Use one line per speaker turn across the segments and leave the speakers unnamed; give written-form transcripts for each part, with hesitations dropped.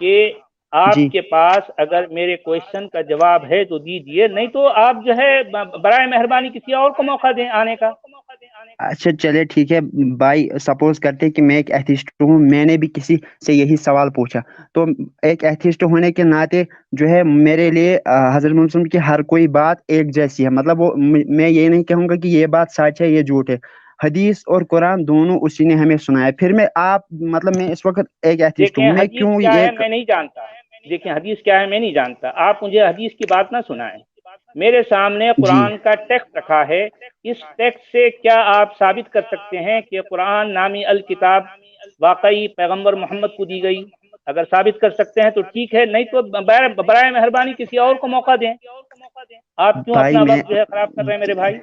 کہ آپ کے پاس اگر میرے کوشچن کا جواب ہے تو دیجیے، نہیں تو آپ جو ہے برائے مہربانی کسی اور کو موقع دیں آنے کا۔
اچھا چلے ٹھیک ہے بھائی، سپوز کرتے کہ میں ایک ایتھیسٹ ہوں، میں نے بھی کسی سے یہی سوال پوچھا، تو ایک ایتھیسٹ ہونے کے ناطے جو ہے میرے لیے حضرت محمد صلی اللہ علیہ وسلم کی ہر کوئی بات ایک جیسی ہے، مطلب وہ میں یہ نہیں کہوں گا کہ یہ بات سچ ہے یہ جھوٹ ہے، حدیث اور قرآن دونوں اسی نے ہمیں سنایا، پھر میں مطلب میں اس وقت ایک ایتھیسٹ
دیکھیں
ہوں، میں
حدیث
کیوں
کیا ہے
ایک
میں نہیں جانتا، دیکھیں حدیث کیا ہے میں نہیں جانتا، آپ مجھے حدیث کی بات نہ سنائیں، میرے سامنے
جی
قرآن کا ٹیکسٹ رکھا ہے، اس ٹیکسٹ سے کیا آپ ثابت کر سکتے ہیں کہ قرآن نامی الکتاب واقعی پیغمبر محمد کو دی گئی؟ اگر ثابت کر سکتے ہیں تو ٹھیک ہے، نہیں تو برائے مہربانی کسی اور کو موقع دیں۔ آپ کیوں
بھائی
اپنا
میں
وقت جو ہے خراب کر رہے ہیں میرے بھائی؟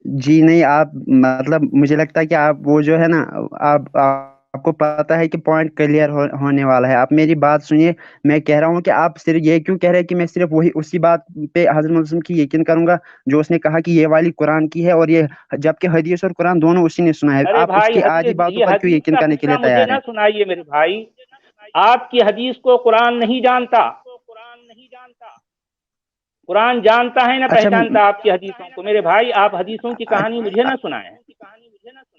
جی نہیں، آپ مطلب مجھے لگتا ہے کہ آپ وہ جو ہے نا، آپ کو پتا ہے کہ پوائنٹ کلیئر ہونے والا ہے، آپ میری بات سنیے، میں کہہ رہا ہوں کہ آپ صرف یہ کیوں کہہ رہے ہیں کہ میں صرف اسی بات پہ حضرت محمد کی یقین کروں گا جو اس نے کہا کہ یہ والی قرآن کی ہے، اور یہ جبکہ حدیث اور قرآن دونوں اسی نے سنا ہے،
ارے
آپ اس
بھائی
کی آدھی باتوں
یہ
پر کیوں
حدیث
یقین
کا
کرنے کے
قصہ
لیے
مجھے
تیار
نہ
ہے؟
سنائیے میرے بھائی، آپ کی حدیث کو قرآن نہیں جانتا، قرآن جانتا ہے نہ
اچھا
پہچانتا آپ کی حدیثوں کو۔ میرے بھائی آپ حدیثوں کی کہانی مجھے نہ سنائیں،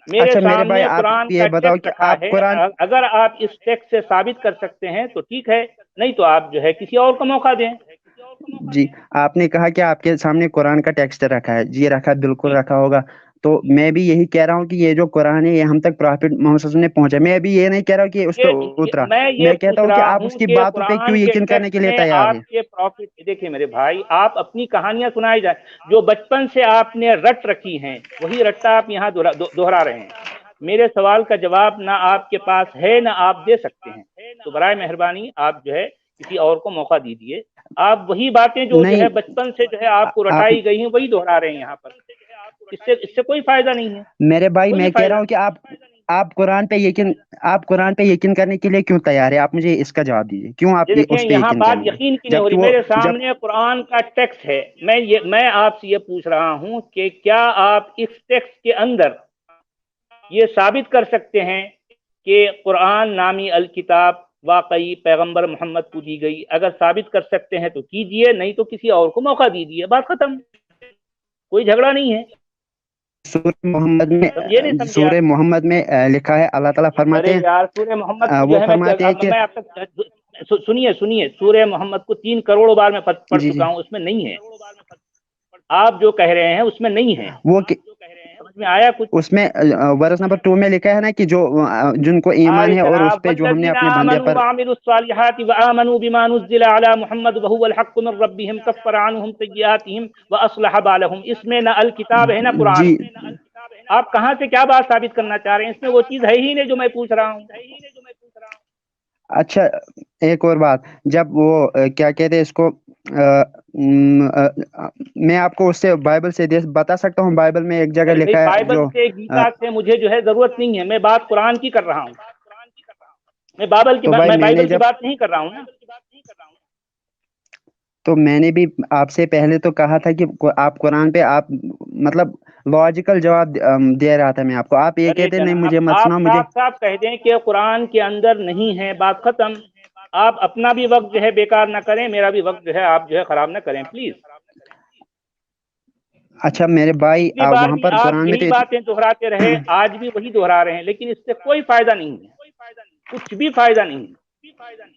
میرے
اچھا میرے بھائی،
سامنے
آپ
قرآن
یہ
کا
بتاؤ
ٹیکسٹ
کہ
رکھا
آپ
ہے،
قرآن
اگر آپ اس ٹیکسٹ سے ثابت کر سکتے ہیں تو ٹھیک ہے، نہیں تو آپ جو ہے کسی اور کو موقع دیں۔
جی آپ نے کہا کہ آپ کے سامنے قرآن کا ٹیکسٹ رکھا ہے، جی رکھا، بالکل
جی
رکھا ہوگا، تو میں بھی یہی کہہ رہا ہوں کہ یہ جو قرآن ہے یہ ہم تک پرافٹ محمد صلی اللہ علیہ وسلم نے پہنچا، میں ابھی یہ نہیں کہہ رہا ہوں کہ اس پہ اترا،
میں یہ
میں کہتا
پوچھ
ہوں کہ
رہا
آپ اس
ہوں
کی
کہ
باتوں پہ کیوں
قرآن کے
یقین کرنے کے
ٹیکسٹ
لیے
میں
تیار ہے؟
آپ کے پروفٹ، دیکھیں میرے بھائی آپ اپنی کہانیاں سنائی جائیں جو بچپن سے آپ نے رٹ رکھی ہیں، وہی رٹا آپ یہاں دوہرا رہے ہیں۔ میرے سوال کا جواب نہ آپ کے پاس ہے نہ آپ دے سکتے ہیں، تو برائے مہربانی آپ جو ہے کسی اور کو موقع دیجیے۔ آپ وہی باتیں جو
نہیں
ہے بچپن سے جو ہے آپ کو
آپ
رٹائی گئی ہیں وہی دوہرا رہے ہیں یہاں پر، اس سے کوئی فائدہ نہیں ہے،
میرے بھائی
کوئی بھی
میں کہہ رہا
فائدہ
ہوں
نہیں۔
کہ آپ قرآن پہ یقین کرنے کے لیے کیوں تیار ہے؟ آپ مجھے اس کا جواب دیجیے، کیوں آپ
یہ دیکھیں
اس پہ
یہاں
یقین
بات
کریں گے
یقین کی نہیں ہو
جبکہ
رہی،
وہ
میرے
جب
سامنے قرآن کا ٹیکسٹ ہے، میں آپ سے یہ پوچھ رہا ہوں کہ کیا آپ اس ٹیکسٹ کے اندر یہ ثابت کر سکتے ہیں کہ قرآن نامی الکتاب واقعی پیغمبر محمد کو دی گئی؟ اگر ثابت کر سکتے ہیں تو کیجئے، نہیں تو کسی اور کو موقع دیجئے، بات ختم، کوئی جھگڑا نہیں ہے۔ سمجھے نہیں سمجھے آپ؟
سورہ محمد میں لکھا ہے، اللہ تعالیٰ
ارے
فرماتے
یار سورہ محمد کو
ہیں،
جو
وہ
ہے
فرماتے ہیں کہ
میں آپ تک سنیے سورہ محمد کو 3 کروڑ بار میں پڑھ
جی جی
چکا ہوں، اس میں نہیں ہے، آپ جو کہہ رہے ہیں اس میں نہیں ہے،
وہ
سمجھ میں آیا کچھ؟
اس میں ورس نمبر 2 میں لکھا ہے نا کہ جن کو ایمان
آئے
ہے اور
جناب،
اس پہ جو ہم نے
والذین
اپنے بندے
آمنوا
پر
وعملوا الصالحات وآمنوا بما نزل على محمد وهو الحق من ربهم كفر عنهم سیئاتهم واصلح بالهم، اس میں نہ الکتاب ہے نہ قرآن
جی
ہے، آپ کہاں سے کیا بات ثابت کرنا چاہ رہے ہیں؟ اس میں وہ چیز ہے ہی نہیں جو میں پوچھ رہا ہوں۔
اچھا ایک اور بات، جب وہ کیا کہتے ہیں اس کو میں آپ کو اس سے بائبل سے بتا سکتا ہوں، بائبل میں ایک جگہ
ارے بھائی
لکھا ہے
بائبل
جو
سے گیتا سے مجھے جو ہے ضرورت نہیں ہے، میں بات قرآن کی کر رہا ہوں، میں
تو بھائی
میں
میں نے
بائبل کی
جب
بات نہیں کر رہا ہوں نا۔
تو میں نے بھی آپ سے پہلے تو کہا تھا کہ آپ قرآن پہ آپ مطلب لاجیکل جواب دے رہا تھا میں آپ کو، آپ یہ
ارے
کہتے نہیں
جناب
مجھے مت
آپ
سناؤ مجھے۔
صاف صاف کہہ دیں کہ قرآن کے اندر نہیں ہے، بات ختم۔ آپ اپنا بھی وقت جو ہے بیکار نہ کریں، میرا بھی وقت جو ہے آپ جو ہے خراب نہ کریں پلیز۔
اچھا میرے بھائی
پچھلی بار
وہاں
بھی
پر
آپ
قرآن میں
یہی
تو
باتیں دہراتے رہے، آج بھی وہی دہرا رہے ہیں، لیکن اس سے کوئی فائدہ نہیں ہے، کچھ بھی فائدہ نہیں ہے۔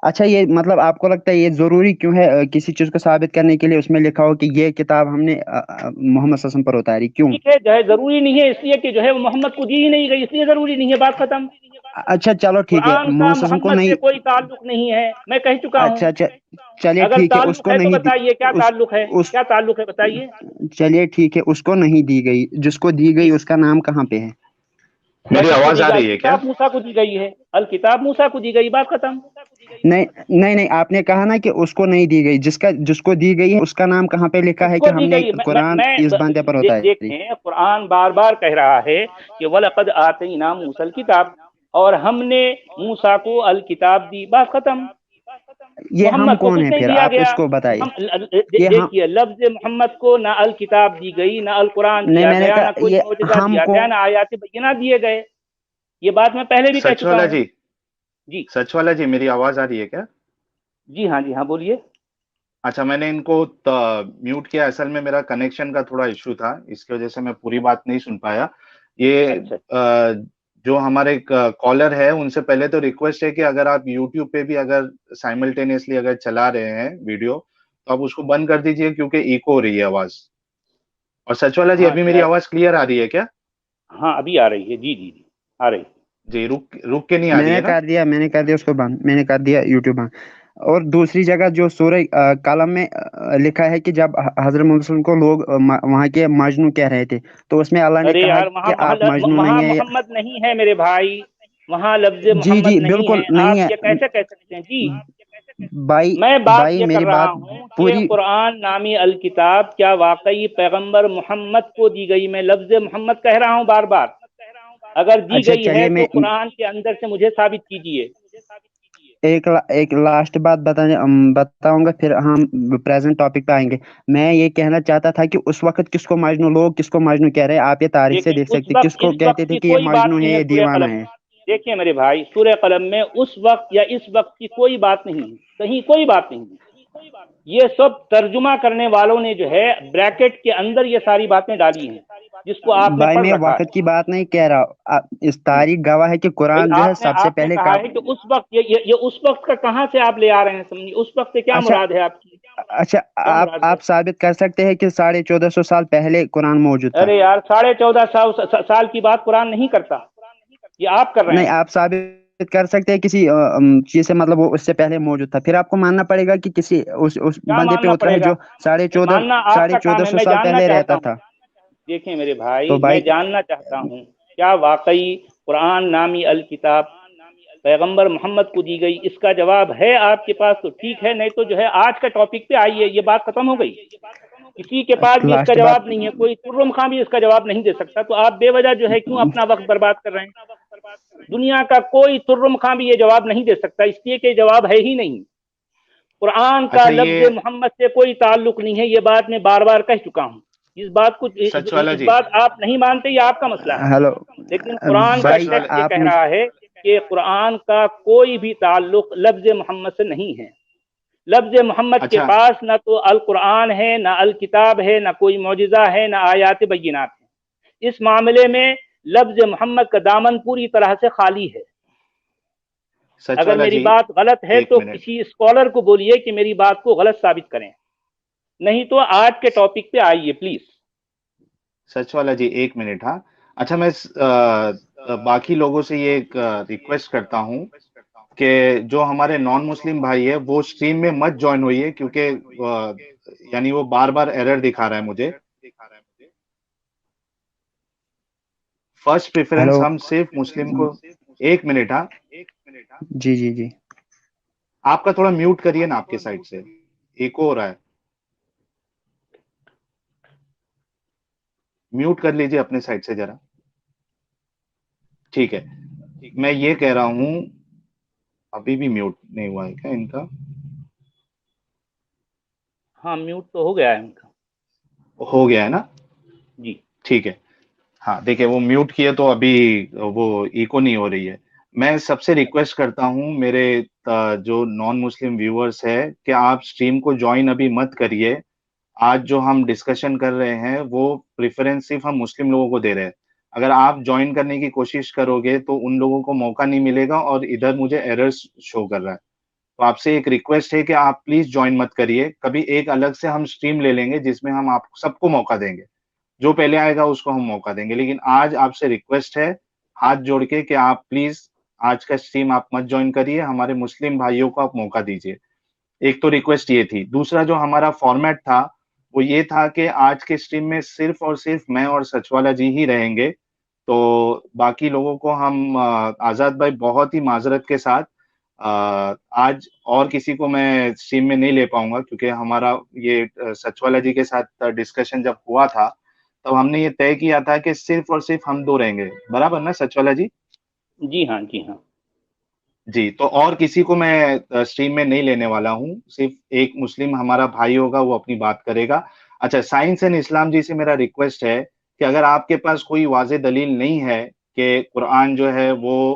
اچھا یہ مطلب آپ کو لگتا ہے یہ ضروری کیوں ہے کسی چیز کو ثابت کرنے کے لیے اس میں لکھا ہو کہ یہ کتاب ہم نے محمد صلی اللہ علیہ وسلم پر اتاری، کیوں؟
ٹھیک ہے جو ہے ضروری نہیں ہے، اس لیے کہ جو ہے وہ محمد کو دی ہی نہیں گئی، اس لیے ضروری نہیں ہے، بات ختم۔
اچھا چلو ٹھیک ہے،
قرآن کا
محمد صلی اللہ علیہ وسلم کو
محمد سے
نہیں،
کوئی تعلق نہیں ہے، میں کہہ چکا ہوں۔
اچھا چلیے
اگر
ٹھیک ہے، اس
تعلق
کو
ہے تو
نہیں دی
بتائیے کیا
اس
تعلق ہے،
اس
کیا تعلق ہے بتائیے۔
چلیے ٹھیک ہے، اس کو نہیں دی گئی، جس کو دی گئی
ٹھیک،
اس کا نام کہاں پہ ہے؟
میری
کس کو
آواز
دی
آ
گئی؟
رہی ہے کیا؟
الکتاب موسیٰ کو دی گئی ہے، الکتاب موسیٰ کو دی گئی، بات ختم۔
نہیں نہیں نہیں، آپ نے کہا نا کہ اس کو نہیں دی گئی، جس کو دی گئی ہے اس کا نام کہاں پہ لکھا
اس
ہے
کو
کہ ہم
دی
نے
گئی،
قرآن اس بندے پر اتاری؟
دیکھیں قرآن بار بار کہہ رہا ہے کہ وَلَقَدْ آتَيْنَا مُوسَى الْكِتَابَ، اور ہم نے موسیٰ کو الکتاب دی، بات ختم۔
یہ ہم
محمد کو
کون
کچھ
ہیں
نہیں
پھر؟
دیا
آپ
گیا۔
اس کو بتائیے، یہ ہم
دیکھیے لفظ محمد کو نہ الکتاب دی گئی، نہ القرآن
نہیں،
دیا
میں نے
گیا، نہ
کہا
کوئی
یہ
معجزہ
ہم
دیا
کو،
گیا، نہ آیات بینہ دیے گئے، یہ بات میں پہلے بھی کہہ
سچ
چکا
والا
ہوں۔
جی،
جی
سچ والا جی، میری آواز آ رہی ہے کیا؟
جی ہاں بولیے.
اچھا، میں نے ان کو میوٹ کیا، اصل میں میرا کنیکشن کا تھوڑا ایشو تھا، اس کی وجہ سے میں پوری بات نہیں سن پایا. یہ
اچھا
جو ہمارے کالر ہے ان سے پہلے تو ریکویسٹ ہے کہ اگر آپ یوٹیوب پہ بھی اگر سائملٹینیسلی اگر چلا رہے ہیں ویڈیو تو آپ اس کو بند کر دیجئے، کیونکہ ایکو ہو رہی ہے آواز. اور سچ والا جی،
ہاں
ابھی میری
شاید.
آواز کلیئر آ رہی ہے کیا؟
ہاں ابھی آ رہی ہے. جی آ رہی ہے.
جی، رک کے نہیں آ
میں
رہی
نے
ہے نا؟
کر دیا اس کو بند، میں نے کر دیا یوٹیوب بند. اور دوسری جگہ جو سورہ قلم میں لکھا ہے کہ جب حضرت محمد صلی اللہ علیہ وسلم کو لوگ وہاں کے مجنو کہہ رہے تھے تو اس میں اللہ نے
ارے
کہا
یار
کہ آپ مجنو
وہاں
نہیں ہیں.
محمد نہیں ہے میرے بھائی، وہاں لفظ
جی
محمد نہیں
بالکل
ہے.
نہیں
آپ
ہے
یہ کیسے کہہ سکتے ہیں جی؟
بھائی.
میں بات
بھائی
یہ کر
میری
رہا
بات
ہوں کہ
پوری.
قرآن نامی الکتاب کیا واقعی پیغمبر محمد کو دی گئی؟ میں لفظ محمد کہہ رہا ہوں بار بار. اگر دی
اچھا
گئی ہے
چلیے،
تو
میں
قرآن کے اندر سے مجھے ثابت کیجئے.
ایک لاسٹ بات بتاؤں گا، پھر ہم پریزنٹ ٹاپک پہ آئیں گے. میں یہ کہنا چاہتا تھا کہ اس وقت کس کو مجنو، لوگ کس کو مجنو کہہ رہے ہیں، آپ یہ تاریخ سے
دیکھیں
دیکھ
اس
سکتے
وقت
کس کو
اس
کہتے
وقت
تھے
کی
کہ یہ
کوئی بات
مجنو ہے،
نہیں ہے
یہ
سورہ
دیوانہ
قلم.
ہے.
دیکھیں میرے بھائی، سورہ قلم میں اس وقت یا اس وقت کی کوئی بات نہیں ہے، کہیں کوئی بات نہیں ہے. یہ سب ترجمہ کرنے والوں نے جو ہے بریکٹ کے اندر یہ ساری باتیں ڈالی ہیں جس کو آپ نے
بھائی
پڑھ
میں
رکھا
وقت
ہے.
کی بات نہیں کہہ رہا، اس تاریخ گواہ ہے کہ
بھائی
قرآن جو ہے سب سے
آپ نے
پہلے
کہا ہے کہ اس وقت یہ اس وقت کا کہاں سے آپ لے آ رہے ہیں؟ سمجھیے اس وقت سے کیا
اچھا
مراد ہے آپ کی؟
اچھا،
کیا مراد ہے؟
آپ ثابت کر سکتے ہیں کہ 1450 سال پہلے قرآن موجود تھا؟
ارے یار 14.5 سال کی بات قرآن نہیں کرتا، یہ آپ کر رہے
نہیں،
ہیں.
آپ ثابت کر سکتے ہیں کسی چیز سے، مطلب وہ اس سے پہلے موجود تھا، پھر آپ کو ماننا پڑے گا کہ کسی اس
کیا
بندے پہ
ماننا
اترا ہے
پڑے گا؟
جو
ماننا آپ کا کام
چودہ
ہے،
سو
میں
سال
جاننا
پہلے
چاہتا
رہتا
ہوں.
تھا.
دیکھیں میرے
تو
بھائی، میں
بھائی
جاننا چاہتا ہوں کیا واقعی قرآن نامی الکتاب پیغمبر محمد کو دی گئی؟ اس کا جواب ہے آپ کے پاس تو ٹھیک ہے، نہیں تو جو ہے آج کا ٹاپک پہ آئیے. یہ بات ختم ہو گئی. کسی کے پاس بھی اس کا
لاسٹ بات.
جواب نہیں ہے، کوئی ترم خاں بھی اس کا جواب نہیں دے سکتا. تو آپ بے وجہ جو ہے کیوں اپنا وقت برباد کر رہے ہیں؟ دنیا کا کوئی ترم خاں بھی یہ جواب نہیں دے سکتا، اس لیے کہ جواب ہے ہی نہیں. قرآن کا
اچھا،
لفظ
یہ
محمد سے کوئی تعلق نہیں ہے. یہ بات میں بار بار کہہ چکا ہوں.
سچ والا
اس
جی.
بات آپ نہیں مانتے، یہ آپ کا مسئلہ ہے.
ہلو
لیکن قرآن کا
بھائی،
سچ والا
ٹیکسٹ یہ
آپ
کہہ
مجھے.
رہا ہے کہ قرآن کا کوئی بھی تعلق لفظ محمد سے نہیں ہے. لفظ محمد کے
اچھا
پاس نہ تو القرآن ہے، نہ الکتاب ہے، نہ کوئی معجزہ ہے، نہ آیات بینات ہے. اس معاملے میں لفظ محمد کا دامن پوری طرح سے خالی ہے.
سچ
اگر
والا
میری
جی،
بات غلط ہے
ایک
تو
منٹ.
کسی اسکالر کو بولیے کہ میری بات کو غلط ثابت کریں، نہیں تو آج کے ٹاپک پہ آئیے پلیز.
سچ والا جی، ایک منٹ. ہاں، اچھا، میں باقی لوگوں سے یہ ایک ریکویسٹ کرتا ہوں کہ جو ہمارے نان مسلم بھائی ہے وہ اسٹریم میں مت جوائن ہوئیے، کیونکہ یعنی وہ بار بار ایرر دکھا رہا ہے مجھے. First preference
hello.
ہم صرف مسلم کو. ایک منٹ. ہاں،
جی.
آپ کا تھوڑا میوٹ کریے نا، آپ کے سائڈ سے ایکو ہو رہا ہے. میوٹ کر لیجیے اپنے سائڈ سے ذرا. ٹھیک ہے، میں یہ کہہ رہا ہوں، ابھی بھی میوٹ نہیں ہوا ہے کیا ان کا؟
ہاں میوٹ تو ہو گیا ہے ان کا.
ہو گیا ہے نا؟
جی
ٹھیک ہے. ہاں دیکھیں، وہ میوٹ کیے تو ابھی وہ ایکو نہیں ہو رہی ہے. میں سب سے ریکویسٹ کرتا ہوں میرے جو نان مسلم ویورز ہے کہ آپ اسٹریم کو جوائن ابھی مت کریے. آج جو ہم ڈسکشن کر رہے ہیں وہ پریفرنس صرف ہم مسلم لوگوں کو دے رہے ہیں. اگر آپ جوائن کرنے کی کوشش کرو گے تو ان لوگوں کو موقع نہیں ملے گا، اور ادھر مجھے ایررز شو کر رہا ہے. تو آپ سے ایک ریکویسٹ ہے کہ آپ پلیز جوائن مت کریے. کبھی ایک الگ سے ہم اسٹریم لے لیں گے جس میں ہم آپ سب کو موقع دیں گے. جو پہلے آئے گا اس کو ہم موقع دیں گے. لیکن آج آپ سے ریکویسٹ ہے ہاتھ جوڑ کے کہ آپ پلیز آج کا اسٹریم آپ مت جوائن کریے. ہمارے مسلم بھائیوں کو آپ موقع دیجیے. ایک تو ریکویسٹ یہ تھی. دوسرا جو ہمارا فارمیٹ تھا وہ یہ تھا کہ آج کے اسٹریم میں صرف اور صرف میں اور سچ والا جی ہی رہیں گے. تو باقی لوگوں کو ہم آزاد بھائی بہت ہی معذرت کے ساتھ آج اور کسی کو میں اسٹریم میں نہیں لے پاؤں گا، کیونکہ ہمارا یہ سچ والا جی کے ساتھ ڈسکشن جب ہوا تھا تب ہم نے یہ طے کیا تھا کہ صرف اور صرف ہم دو رہیں گے. برابر نا سچ والا جی؟
جی ہاں.
جی. تو اور کسی کو میں اسٹریم میں نہیں لینے والا ہوں. صرف ایک مسلم ہمارا بھائی ہوگا، وہ اپنی بات کرے گا. اچھا، سائنس اینڈ اسلام جی سے میرا ریکویسٹ ہے کہ اگر آپ کے پاس کوئی واضح دلیل نہیں ہے کہ قرآن جو ہے وہ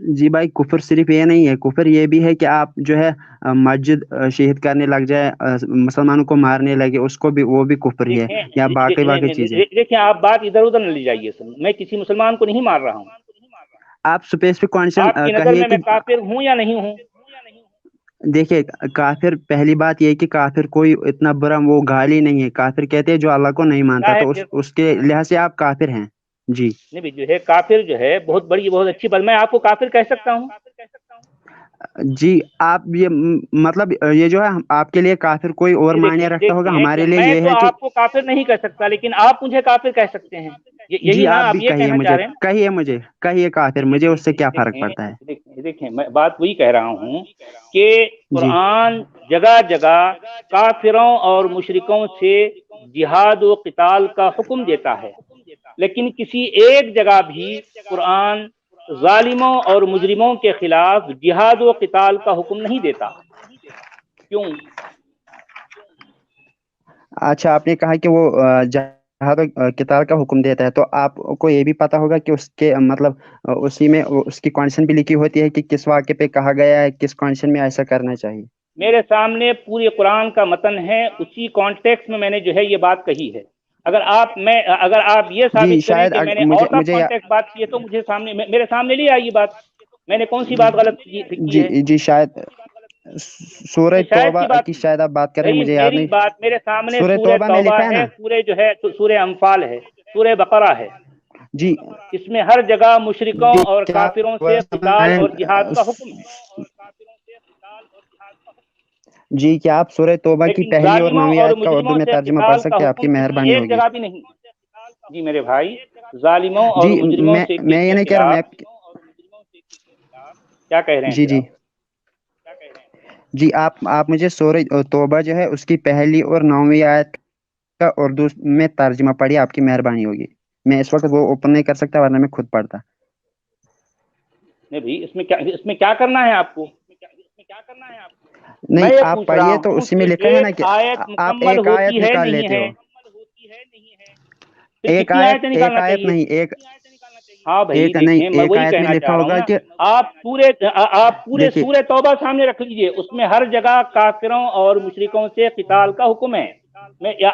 جی بھائی کفر صرف یہ نہیں ہے، کفر یہ بھی ہے کہ آپ جو ہے مسجد شہید کرنے لگ جائے، مسلمانوں کو مارنے لگے، اس کو بھی، وہ بھی کفر ہی ہے، یا باقی باقی چیزیں۔
دیکھیں آپ بات ادھر ادھر نہ لے جائیے سر، میں کسی مسلمان کو نہیں مار رہا ہوں۔
آپ اسپیسیفک کنڈیشن
آپ کی نظر
کہیے
میں
کہ
کافر ہوں یا نہیں ہوں؟
دیکھیے کافر، پہلی بات یہ کہ کافر کوئی اتنا برا وہ گالی نہیں ہے، کافر کہتے ہیں جو اللہ کو نہیں مانتا، تو اس کے لحاظ سے آپ کافر ہیں۔ جی
نہیں بھی جو ہے کافر جو ہے بہت بڑی بہت اچھی بات، میں آپ کو کافر کہہ سکتا ہوں؟
جی آپ یہ مطلب یہ جو ہے آپ کے لیے کافر کوئی اور معنی رکھتا ہوگا، ہمارے لیے
میں
یہ
تو
ہے کہ
آپ کو کافر نہیں کہہ سکتا، لیکن آپ مجھے کافر کہہ سکتے ہیں، یہی
جی
نا
آپ
آپ
بھی
یہ
کہیے
کہنا چاہ
مجھے،
رہے ہیں؟
کہیے کافر، مجھے اس سے کیا فرق پڑتا ہے۔
دیکھیں میں بات وہی کہہ رہا ہوں کہ قرآن جگہ جگہ کافروں اور مشرکوں سے جہاد و قتال کا حکم دیتا ہے، لیکن کسی ایک جگہ بھی قرآن ظالموں اور مجرموں کے خلاف جہاد و قتال کا حکم نہیں دیتا۔ کیوں؟
اچھا آپ نے کہا کہ وہ جہاد و قتال کا حکم دیتا ہے، تو آپ کو یہ بھی پتا ہوگا کہ اس کے مطلب اسی میں اس کی کنڈیشن بھی لکھی ہوتی ہے کہ کس واقعے پہ کہا گیا ہے، کس کنڈیشن میں ایسا کرنا چاہیے۔
میرے سامنے پوری قرآن کا متن ہے، اسی کانٹیکس میں نے جو ہے یہ بات کہی ہے۔ اگر آپ یہ
جی
ثابت کریں
شاید
کہ میں نے
مجھے
آؤٹ آف کانٹیکٹ بات کی ہے تو مجھے میرے سامنے لے آئیے بات، میں نے کون سی بات غلط کی ہے؟
جی شاید سورہ
شاید
توبہ
کی بات
کی شاید آپ بات کر رہے ہیں،
بھائی
مجھے یاد
میری
نہیں۔
بات میرے سامنے
سورہ
سورہ
توبہ میں
توبہ
لکھا ہے
ہے،
نا؟
سورہ جو ہے سورہ انفال ہے، سورہ بقرہ ہے،
جی
اس میں ہر جگہ مشرکوں
جی
اور
کیا
کافروں سے قتال اور جہاد کا حکم ہے،
جی کیا آپ سورہ توبہ کی
لیکن
پہلی اور
ظالموں
نویں
اور
آیت کا اردو
مجرموں
میں
سے
ترجمہ پڑھ
قتال کا
سکتے ہیں؟ آپ کی
حکم کسی
مہربانی
ایک
ہوگی۔
جگہ بھی نہیں۔ جی میرے بھائی، ظالموں اور
جی
مجرموں
میں
سے
میں یہ
کے
نہیں کہہ رہا ہوں،
خلاف
میں
کیا کہہ رہے ہیں
جی
پھر
جی
آپ؟
جی آپ مجھے سورہ توبہ جو ہے اس کی پہلی اور نویں آیت کا اردو میں ترجمہ پڑھی، آپ کی مہربانی ہوگی۔ میں اس وقت وہ اوپن نہیں کر سکتا، ورنہ میں خود پڑھتا۔
نہیں بھائی اس میں کیا کرنا ہے آپ کو؟ میں
نہیں
یہ
آپ
پوچھ رہا
پڑھیے تو
ہوں
اسی
کہ
میں لکھا ہے نا
ایک
کہ
آیت
آپ
مکمل
ایک آیت
ہوتی ہے
نکال
نہیں
لیتے
ہے؟
ہو۔
پھر
ایک
کتنی
آیت،
آیتیں
ایک
نکالنا
آیت
چاہیے؟
نہیں،
ہاں بھائی
ایک نہیں،
دیکھیں میں
ایک
وہی
آیت میں
کہنا
لکھا
چاہ رہا ہوں
ہوگا
نا،
کہ
آپ پورے
دیکھیے
سورہ توبہ سامنے رکھ لیجئے، اس میں ہر جگہ کافروں اور مشرکوں سے قتال کا حکم ہے۔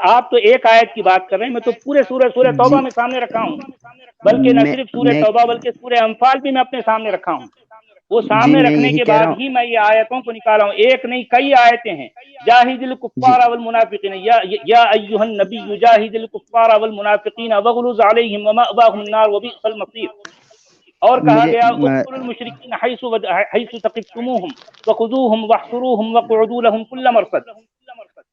آپ تو ایک آیت کی بات کر رہے ہیں، میں تو پورے سورہ توبہ
جی
میں سامنے رکھا ہوں، بلکہ نہ صرف سورہ
میں
توبہ بلکہ سورہ انفال بھی میں اپنے سامنے رکھا ہوں۔ وہ
جی
سامنے
میں
رکھنے
یہی
کے
کہہ رہا
بعد ہی
ہوں۔
میں یہ آیتوں کو نکالا ہوں، ایک نہیں کئی آیتیں ہیں۔ جاہد
جی
الکفار والمنافقین یا ایھا النبی جاہد الکفار والمنافقین واغلظ علیہم ومأواہم النار وبئس المصیر۔ اور کہا
مجھے
گیا اقتلوا المشرکین حیث ثقفتموہم وخذوہم واحصروہم واقعدوا لهم کل مرصد۔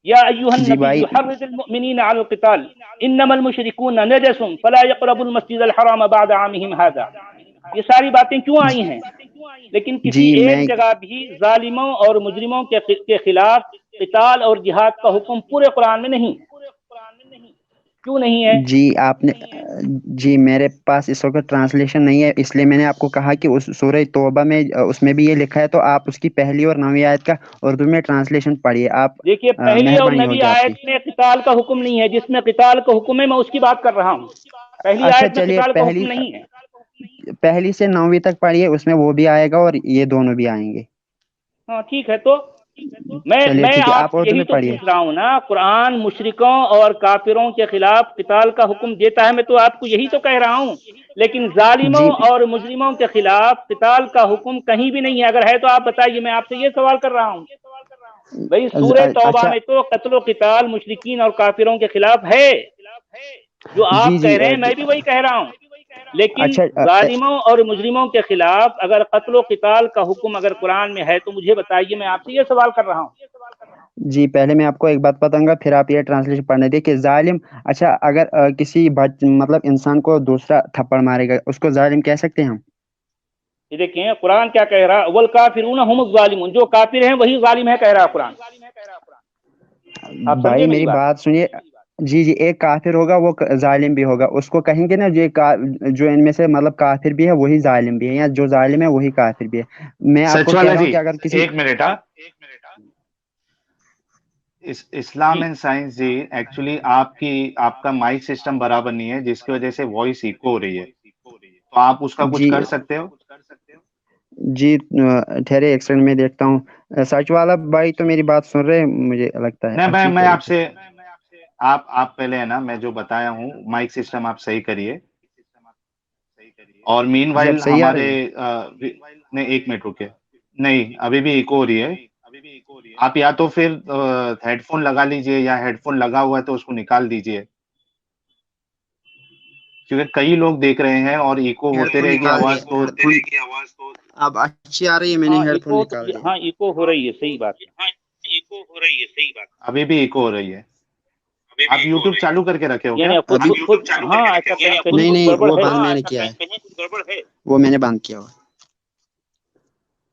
یا ایھا
جی
النبی
بھائی
حرض المؤمنین علی القتال انما المشرکون نجس فلا يقربوا المسجد الحرام بعد عامهم هذا۔ یہ ساری باتیں کیوں آئی ہیں؟ لیکن کسی
جی
ایک جگہ بھی ظالموں اور مجرموں کے خلاف قتال اور جہاد کا حکم پورے قرآن میں نہیں ہے۔ کیوں نہیں ہے؟
جی آپ نے جی میرے پاس اس وقت ٹرانسلیشن نہیں ہے، اس لیے میں نے آپ کو کہا کہ اس سورہ توبہ میں اس میں بھی یہ لکھا ہے، تو آپ اس کی پہلی اور نویں آیت کا اردو میں ٹرانسلیشن پڑھیے آپ،
دیکھیے پہلی اور
مہربانی
نویں
ہوگی آپ کی۔
آیت میں قتال کا حکم نہیں ہے، جس میں قتال کا حکم ہے میں اس کی بات کر رہا ہوں، پہلی
اچھا
آیت میں
چلیے،
قتال کا حکم نہیں ہے۔
پہلی سے نویں تک پڑھیے، اس میں وہ بھی آئے گا اور یہ دونوں بھی آئیں گے۔
ہاں ٹھیک ہے، تو
چلیے
میں
ٹھیک ہے،
آپ سے
اردو
یہی
میں
تو
پڑھیے۔
پوچھ رہا ہوں نا، قرآن مشرکوں اور کافروں کے خلاف قتال کا حکم دیتا ہے، میں تو آپ کو یہی تو کہہ رہا ہوں، لیکن ظالموں
جی
اور مجرموں کے خلاف قتال کا حکم کہیں بھی نہیں ہے۔ اگر ہے تو آپ بتائیے، میں آپ سے یہ سوال کر رہا ہوں۔ بھئی سورہ توبہ
اچھا
میں تو قتل و قتال مشرکین اور کافروں کے خلاف ہے، جو
جی
آپ کہہ
جی
رہے ہیں میں بھی وہی کہہ رہا ہوں، لیکن
اچھا
ظالموں اور مجرموں کے خلاف اگر قتل و قتال کا حکم اگر قرآن میں ہے تو مجھے بتائیے، میں آپ سے یہ سوال کر رہا ہوں۔
جی پہلے میں آپ کو ایک بات بتاؤں گا، پھر آپ یہ ٹرانسلیشن پڑھنے دیکھیے۔ ظالم، اچھا اگر کسی مطلب انسان کو دوسرا تھپڑ مارے گا، اس کو ظالم کہہ سکتے ہیں ہم؟
یہ دیکھیں قرآن کیا کہہ رہا ہے، والکافرون هم الظالمون، جو کافر ہیں وہی ظالم ہے، کہہ رہا ہے قرآن۔ آپ سمجھے
بھائی
میری
میری بات سنیے، جی جی ایک کافر ہوگا وہ ظالم بھی ہوگا، اس کو کہیں گے نا جو ان میں سے مطلب کافر بھی ہے وہی ظالم بھی ہے، یا جو ظالم ہے وہی کافر بھی ہے۔ میں آپ کو
سچ
کہہ
والا
رہا ہوں
جی،
کہ اگر کسی
ایک منٹ ہاں، اسلام
جی
اینڈ سائنس جی، ایکچولی آپ کا مائک سسٹم برابر نہیں ہے، جس کی وجہ سے وائس ایکو ہو رہی ہے، تو آپ اس کا کچھ
جی
کر سکتے ہو؟
جی ٹھہرے ایک سیکنڈ میں دیکھتا ہوں. سچ والا بھائی تو میری بات سن رہے ہیں مجھے لگتا ہے
نہیں،
اچھی
میں آپ
طریقے
سے آپ پہلے ہے نا، میں جو بتایا ہوں مائک سسٹم آپ صحیح کریے. اور مین
جی اب
وائل
صحیح آ
ہمارے
رہی ہے.
نہیں، 1 منٹ رکے. نہیں، ابھی بھی ایکو ہو رہی ہے. آپ یا تو پھر ہیڈ فون لگا لیجئے، یا ہیڈ فون لگا ہوا ہے تو اس کو نکال دیجئے، کیونکہ کئی لوگ دیکھ رہے ہیں اور ایکو
ہیڈ
ہوتے
فون
رہے گی
نکال
آواز تو
دیے. اب اچھی آ رہی ہے، میں نے
ہاں
ہیڈ فون
ایکو تو،
نکال دیا.
ہاں ایکو ہو رہی ہے، صحیح بات ہے.
ابھی بھی ایکو ہو رہی ہے. آپ یوٹیوب چالو کر کے رکھے ہو کیا؟
یعنی خود
ابھی
خود ہاں ایسا کہیں کہیں
نہیں
کچھ
نہیں،
گڑبڑ
وہ
ہے.
بند میں نے کیا ہے، وہ میں نے بند کیا ہوا.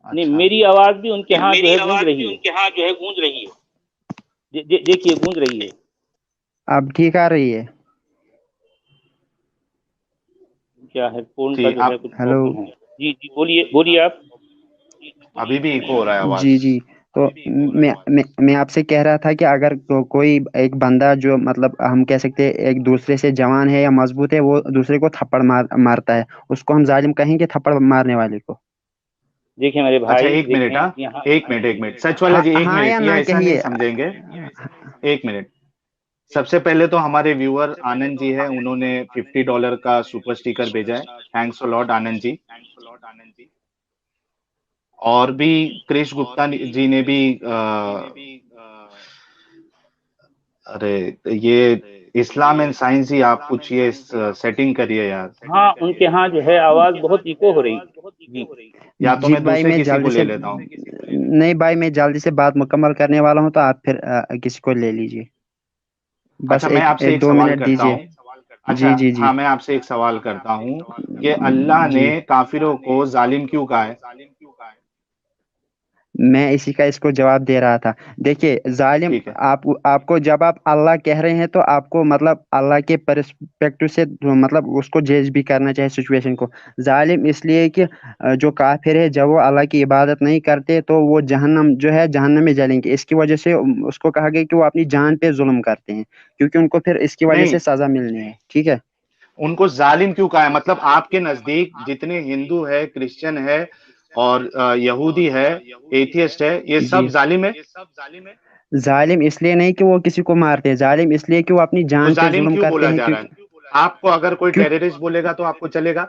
نہیں
اچھا،
میری آواز بھی ان کے ہاں جو ہے گونج رہی ہے. دیکھیے گونج رہی ہے.
اب ٹھیک آ رہی ہے.
کیا ہیڈ فون کا
جی
جو ہے
آپ
کچھ
ہیلو.
پرابلم ہے. جی جی بولیے آپ.
ابھی بھی ایکو ہو رہا ہے آواز.
جی جی، تو میں آپ سے کہہ رہا تھا کہ اگر کوئی ایک بندہ جو مطلب ہم کہہ سکتے ہیں ایک دوسرے سے جوان ہے یا مضبوط ہے، وہ دوسرے کو تھپڑ مارتا ہے، اس کو ہم ظالم کہیں گے تھپڑ مارنے والے کو؟
دیکھیں میرے
اچھا،
بھائی،
1 منٹ.
دیکھیں
ہاں،
یہاں.
1 منٹ. سچ والا
ہاں
جی، ایک
ہاں یا
منٹ یہ
نہ
ایسا نہیں
کہیے.
سمجھیں گے. 1 منٹ. سب سے پہلے تو ہمارے ویور آنند جی ہے، انہوں نے $50 کا سپر اسٹیکر بھیجا ہے. تھینکس لاٹ آنند جی. اور بھی کرش گپتا جی نے بھی ارے یہ اسلام اینڈ سائنس ہی، آپ کچھ یہ سیٹنگ کریے یار.
ہاں ان کے ہاں جو ہے آواز بہت ایکو ہو رہی. جی
یا تو
جی
میں
بھائی
دوسرے
میں
کسی کو
جلدی
لے
سے،
لیتا ہوں.
نہیں بھائی میں جلدی سے بات مکمل کرنے والا ہوں، تو آپ پھر کسی کو لے لیجیے. بس
اچھا، میں آپ سے
ایک
ایک
دو
سوال
منٹ
کرتا
دیجیے.
ہوں.
جی
اچھا
جی جی
ہاں، میں آپ سے ایک سوال کرتا ہوں کہ اللہ نے
جی.
کافروں کو ظالم کیوں کہا ہے؟
میں اسی کا اس کو جواب دے رہا تھا. دیکھیے ظالم،
ٹھیک ہے.
آپ کو جب آپ اللہ کہہ رہے ہیں تو آپ کو مطلب اللہ کے پرسپیکٹو سے مطلب اس کو جج بھی کرنا چاہیے سچویشن کو. ظالم اس لیے کہ جو کافر ہے جب وہ اللہ کی عبادت نہیں کرتے تو وہ جہنم جو ہے جہنم میں جلیں گے. اس کی وجہ سے اس کو کہا گیا کہ وہ اپنی جان پہ ظلم کرتے ہیں، کیونکہ ان کو پھر اس کی وجہ
نہیں،
سے سزا ملنی ہے. ٹھیک ہے.
ان کو ظالم کیوں کہا ہے؟ مطلب آپ کے نزدیک جتنے ہندو ہے، کرسچن ہے اور یہودی ہے، ایتھیسٹ ہے، یہ
جی،
سب ظالم ہے.
ظالم اس لیے نہیں کہ وہ کسی کو مارتے ہیں، ظالم اس لیے کہ وہ اپنی
تو
جان پہ
ظالم
ظلم
کیوں
کرتے
بولا
ہیں.
جا رہا ہے؟ آپ کو اگر کوئی
کیوں
ٹیررسٹ بولے گا تو آپ کو چلے گا؟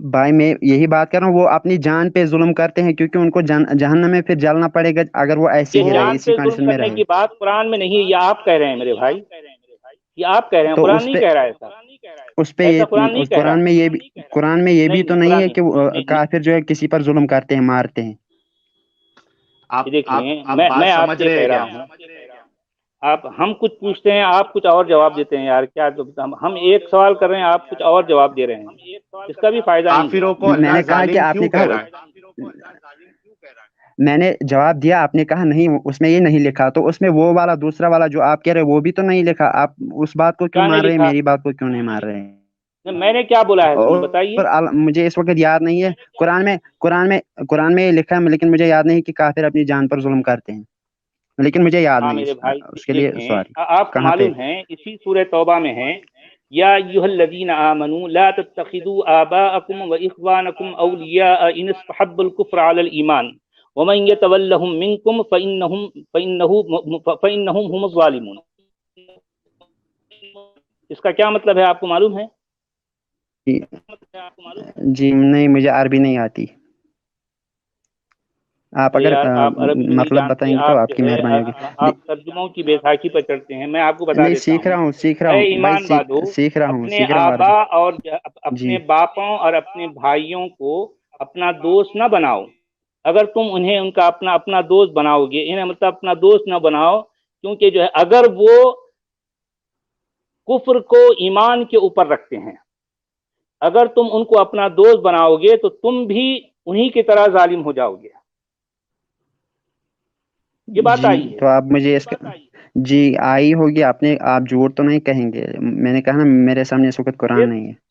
بھائی میں یہی بات کر رہا ہوں، وہ اپنی جان پہ ظلم کرتے ہیں کیونکہ ان کو جہنم میں پھر جلنا پڑے گا اگر وہ ایسے
یہ
ہی رہے،
جان
اسی
پہ ظلم
کنڈیشن میں
کرنے
رہے.
کی بات قرآن میں نہیں ہے، یہ آپ کہہ رہے ہیں میرے بھائی. یہ آپ کہہ رہے ہیں،
تو
قرآن نہیں کہہ رہا ایسا.
اس پہ
ایسا قرآن نہیں کہہ رہا.
قرآن میں یہ بھی
نہیں
تو
نہیں،
نہیں
قرآن
ہے
نہیں.
کہ
نہیں نہیں.
کافر جو ہے کسی پر ظلم کرتے ہیں، مارتے ہیں.
آپ
یہ دیکھیں
آپ آپ
میں
بات
آپ
سمجھ
سے
رہے
کہہ
ہیں
رہا
کیا؟
ہوں. ہم کچھ پوچھتے ہیں، آپ کچھ اور جواب دیتے ہیں. یار کیا ہم ایک سوال کر رہے ہیں، آپ کچھ اور جواب دے رہے ہیں. اس کا بھی فائدہ نہیں ہے.
کافروں کو
میں
اللہ
نے کہا کہ
ظالم
آپ نے
کیوں کہہ
کہا،
رہا ہے؟
میں نے جواب دیا، آپ نے کہا نہیں اس میں یہ نہیں لکھا، تو اس میں وہ والا دوسرا والا جو آپ کہہ رہے وہ بھی تو نہیں لکھا. آپ اس بات کو کیوں
کیا نہیں
مار رہے ہیں،
لکھا؟
میری بات کو کیوں نہیں مار رہے ہیں؟
میں نے کیا بولا ہے، تم بتائیے.
اور مجھے اس وقت یاد نہیں ہے. قرآن میں یہ لکھا ہے لیکن مجھے یاد نہیں کہ کافر اپنی جان پر ظلم کرتے ہیں، لیکن مجھے یاد
ہاں
نہیں.
میرے بھائی
اس کے لیے
دیکھیں،
سوری.
آپ کو
کہاں پہ؟
معلوم ہے اسی سورہ توبہ میں ہے، یا ایھا الذین آمنوا لا تتخذوا آباءکم واخوانکم اولیاء ان استحبوا الکفر علی الایمان ومن یتولہم منکم فانہم هم الظالمون. اس کا کیا مطلب ہے آپ کو معلوم ہے؟
جی نہیں، مجھے عربی نہیں آتی. آپ
ارے
اگر
یار آپ عربی نہیں
مطلب
جانتے،
بتائیں گے تو
آپ
آپ
جو
کی
ہے
مہربانی ہوگی.
آپ ترجموں کی بیساکھی پر چڑھتے ہیں. میں آپ کو بتا
نہیں،
دیتا ہوں،
سیکھ رہا
اے
ہوں بھائی،
ایمان والو، اپنے
سیکھ رہا ہوں عربی.
آبا اور
جی
اپنے باپوں اور اپنے بھائیوں کو اپنا دوست نہ بناؤ. اگر تم انہیں ان کا اپنا دوست بناؤ گے، انہیں مطلب اپنا دوست نہ بناؤ، کیونکہ جو ہے اگر وہ کفر کو ایمان کے اوپر رکھتے ہیں، اگر تم ان کو اپنا دوست بناؤ گے تو تم بھی انہی کی طرح ظالم ہو جاؤ گے. یہ بات
جی،
آئی ہے.
تو آپ مجھے اس کا جی آئی ہوگی. آپ جھوٹ تو نہیں کہیں گے؟ میں نے کہا نا میرے سامنے اس وقت قرآن نہیں ہے.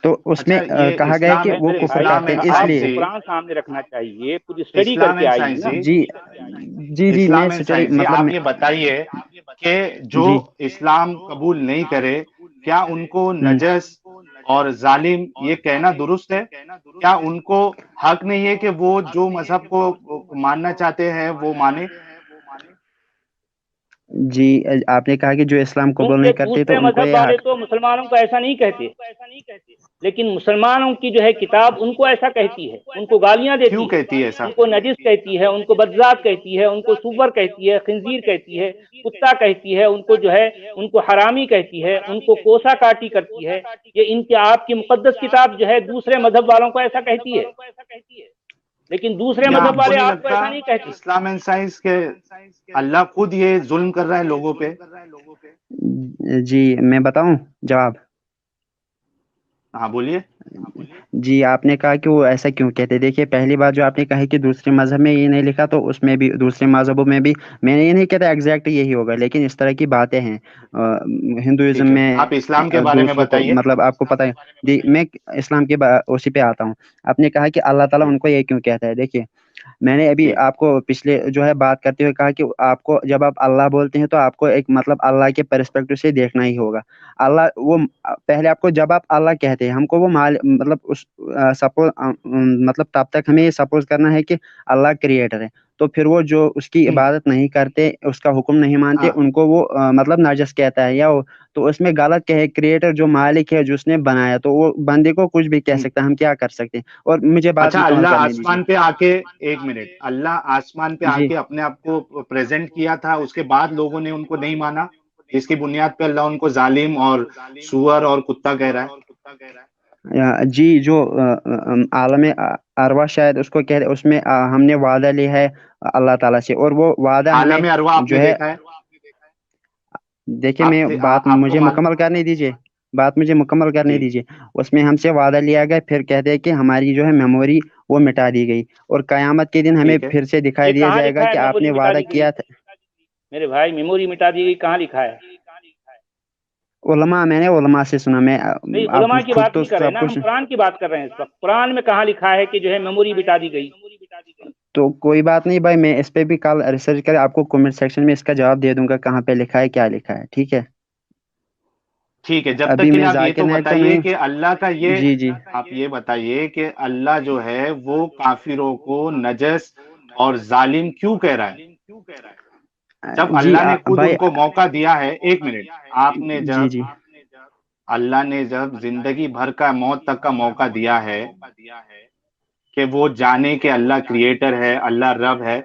تو اس میں
اچھا، یہ
کہا گیا ہے
اسلام
کہ وہ
میرے
کفر
بھائی
اسلام
کرتے
اینڈ
ہیں اس
آپ کو
لیے.
سائنسی
قرآن سامنے رکھنا چاہیے، کچھ اسٹڈی کر
اسلام
کے
اینڈ
آئیے نا.
سائنسی
جی جی جی میں
اسلام اینڈ
سٹڈی
سائنسی
مطلب
آپ
میں
یہ بتائیے کہ جو
جی
اسلام قبول نہیں کرے، کیا ان کو
ہم،
نجس اور ظالم یہ کہنا درست ہے؟ کیا ان کو حق نہیں ہے کہ وہ جو مذہب کو ماننا چاہتے ہیں وہ مانے؟
جی آپ نے کہا کہ جو اسلام قبول نہیں
کیونکہ
کرتے تو
دوسرے
ان کو
مذہب
یہ
والے
حق.
تو مسلمانوں کو ایسا نہیں کہتے، لیکن مسلمانوں کی جو ہے کتاب ان کو ایسا کہتی ہے، ان کو گالیاں
کیوں
دیتی ہے،
کہتی ہے ایسا؟
ان کو نجس کہتی ہے، ان کو بدذات کہتی ہے، ان کو سور کہتی ہے، خنزیر کہتی ہے، کتا کہتی ہے، ان کو جو ہے ان کو حرامی کہتی ہے، ان کو کوسا کاٹی کرتی ہے. یہ ان کی آپ کی مقدس کتاب جو ہے دوسرے مذہب والوں کو ایسا کہتی ہے، لیکن دوسرے
کیا
مذہب
آپ کو
والے
نہیں
آپ کو
لگتا
ایسا نہیں کہتے.
اسلام اینڈ سائنس کے اللہ خود یہ ظلم کر رہا ہے لوگوں پہ؟
جی میں بتاؤں جواب.
ہاں بولیے.
جی آپ نے کہا کہ وہ ایسا کیوں کہتے. دیکھیے پہلی بات جو آپ نے کہا کہ دوسرے مذہب میں یہ نہیں لکھا تو اس میں بھی دوسرے مذہبوں میں بھی میں یہ نہیں کہتا ایگزیکٹ یہی ہوگا، لیکن اس طرح کی باتیں ہیں ہندوازم
ٹھیک ہے،
میں.
آپ اسلام کے بارے میں
دوسروں کو
بتائیے.
مطلب آپ کو پتہ ہے میں اسلام کے اسی پہ آتا ہوں. آپ نے کہا کہ اللہ تعالیٰ ان کو یہ کیوں کہتا ہے. دیکھیے میں نے ابھی
جی
آپ کو پچھلے جو ہے بات کرتے ہوئے کہا کہ آپ کو جب آپ اللہ بولتے ہیں تو آپ کو ایک مطلب اللہ کے پرسپیکٹو سے دیکھنا ہی ہوگا. اللہ وہ پہلے آپ کو جب آپ اللہ کہتے ہیں ہم کو وہ مطلب اس سپوز مطلب تب تک ہمیں یہ سپوز کرنا ہے کہ اللہ کریٹر ہے. تو پھر وہ جو اس کی عبادت نہیں کرتے اس کا حکم نہیں مانتے
ہاں
ان کو وہ مطلب ناجس کہتا ہے یا تو اس میں غلط کہ ہے کریٹر جو مالک ہے جس نے بنایا تو وہ بندے کو کچھ بھی کہہ سکتا ہے. ہم کیا کر سکتے ہیں. اور مجھے بات
اچھا،
مکمل
اللہ
کرنے دیجیے.
آسمان پہ آ کے، ایک منٹ، اللہ آسمان پہ آ
جی
کے اپنے آپ کو پریزنٹ کیا تھا، اس کے بعد لوگوں نے ان کو نہیں مانا، جس کی بنیاد پہ اللہ ان کو ظالم اور سور اور کتا کہہ رہا ہے.
جی جو عالم ارواح شاید اس کو کہہ رہے اس میں ہم نے وعدہ لیا ہے اللہ تعالیٰ سے اور وہ وعدہ ہمیں
عالم ارواح آپ نے
جو ہے.
دیکھا ہے؟
دیکھیے میں بات
آپ کو
مجھے مکمل کرنے دیجیے. بات مجھے مکمل کرنے
جی
دیجیے. اس میں ہم سے وعدہ لیا گیا پھر کہتے ہیں کہ ہماری جو ہے میموری وہ مٹا دی گئی اور قیامت کے دن ہمیں
ٹھیک ہے.
پھر سے دکھائی
یہ
دیا
کہاں
جائے گا
لکھا ہے
کہ آپ
میموری
نے
مٹا
وعدہ
دی گئی؟
کیا تھا.
میرے بھائی میموری مٹا دی گئی کہاں لکھا ہے؟
علماء میں نے علماء سے سنا. میں
نہیں،
آپ
علماء کی
خود
بات
تو
نہیں کر رہے
سب
نا، ہم
کچھ.
قرآن کی بات کر رہے ہیں اس وقت. قرآن میں کہاں لکھا ہے کہ جو ہے میموری مٹا دی گئی؟
تو کوئی بات نہیں بھائی میں اس پہ بھی کل ریسرچ کر آپ کو کمنٹ سیکشن میں اس کا جواب دے دوں گا کہاں پہ لکھا ہے کیا لکھا ہے. ٹھیک ہے.
ٹھیک ہے، جب تک
ابھی
کے لیے
میں
آپ یہ
ذاکر
تو
نائک تو
بتائیے
نہیں.
کہ اللہ کا یہ،
جی جی
آپ یہ بتائیے کہ اللہ جو ہے وہ کافروں کو نجس اور ظالم کیوں کہہ رہا ہے؟ جب
جی
اللہ نے خود
بھائی.
ان کو موقع دیا ہے. ایک منٹ، آپ نے
جی
جب
جی
اللہ نے جب زندگی بھر کا موت تک کا موقع دیا ہے کہ وہ جانے کہ اللہ کریٹر ہے، اللہ رب ہے،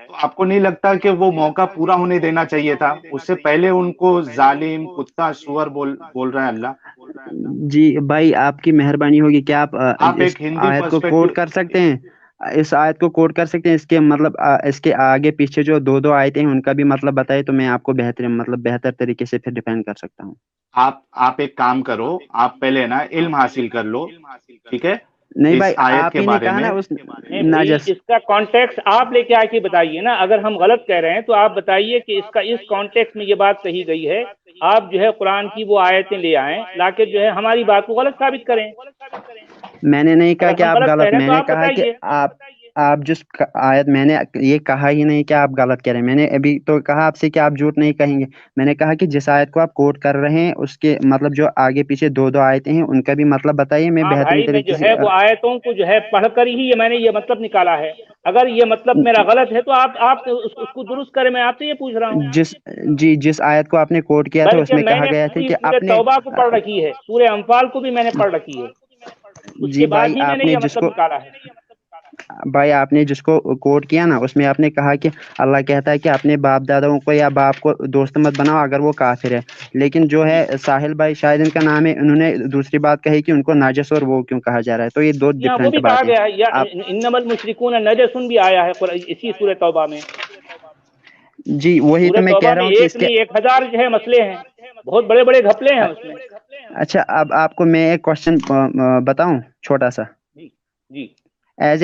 تو آپ کو نہیں لگتا کہ وہ موقع پورا ہونے دینا چاہیے تھا؟ اس سے پہلے ان کو ظالم، کتا، سور بول رہا ہے اللہ.
جی بھائی آپ کی مہربانی ہوگی کیا آپ
آپ
اس
ایک ہندو
آیت کو
پرسپیکٹو.
کوٹ کر سکتے ہیں. اس آیت کو کوٹ کر سکتے ہیں. اس کے مطلب اس کے آگے پیچھے جو دو آیتیں ہیں ان کا بھی مطلب بتائے تو میں آپ کو بہتر طریقے سے پھر ڈیفینڈ کر سکتا ہوں.
آپ ایک کام کرو، آپ پہلے نا علم حاصل کر لو، ٹھیک ہے،
نہیں
اس
بھائی
آیت
آپ
کے
ہی نے
بارے
کہا نا
میں.
اس
نہیں بھائی،
ناجس.
اس کا کانٹیکس آپ لے کے آ کے بتائیے نا. اگر ہم غلط کہہ رہے ہیں تو آپ بتائیے کہ اس کا اس کانٹیکس میں یہ بات کہی گئی ہے. آپ جو ہے قرآن کی وہ آیتیں لے آئیں لا کے جو ہے ہماری بات کو غلط ثابت کریں.
میں نے نہیں کہا
اگر
کہ
ہم
آپ
غلط کہہ
غلط.
رہے ہیں
میں
تو
نے
آپ
کہا کہ
بتائیے.
آپ جس آیت میں نے یہ کہا ہی نہیں کہ آپ غلط کہہ رہے ہیں. میں نے ابھی تو کہا آپ سے کہ آپ جھوٹ نہیں کہیں گے. میں نے کہا کہ جس آیت کو آپ کوٹ کر رہے ہیں اس کے مطلب جو آگے پیچھے دو آیتیں ہیں ان کا بھی مطلب بتائیے. میں
ہاں
بہترین
بھائی، میں
طریقے
جو
سے
ہے وہ آیتوں کو جو ہے پڑھ کر ہی میں نے یہ مطلب نکالا ہے. اگر یہ مطلب میرا غلط ہے تو آپ اس کو درست کریں. میں آپ سے یہ پوچھ رہا ہوں.
جس آیت کو آپ نے کوٹ کیا تھا اس
بلکہ
میں
میں
کہا
نے
گیا تھا
پوری
کہ
سورہ
اپنے.
توبہ کو پڑھ رکھی ہے، سورہ انفال کو بھی میں نے پڑھ رکھی ہے. اس
جی
کے
بھائی
بعد ہی میں نے یہ مطلب نکالا ہے.
بھائی آپ نے جس کو کوٹ کیا نا اس میں آپ نے کہا کہ اللہ کہتا ہے کہ اپنے باپ داداؤں کو یا باپ کو دوست مت بناؤ اگر وہ کافر ہے. لیکن جو
جی
ہے ساحل بھائی شاید ان کا نام ہے انہوں نے دوسری بات کہی کہ ان کو ناجس اور وہ کیوں کہا جا رہا ہے. تو یہ دو
یہاں وہ
ڈفرنٹ
بھی کہا
باتیں.
گیا ہے یا
آپ
انما المشرکون نجس بھی آیا ہے اسی سورہ توبہ میں.
جی وہی
سورہ
تو میں
توبہ
کہہ رہا
میں
ہوں کہ
ایک
اس کے.
نہیں 1000 جو ہے مسئلے ہیں. بہت بڑے بڑے گھپلے ہیں اس میں.
اچھا اب آپ کو میں ایک کوشچن بتاؤں چھوٹا سا.
جی جی.
ایز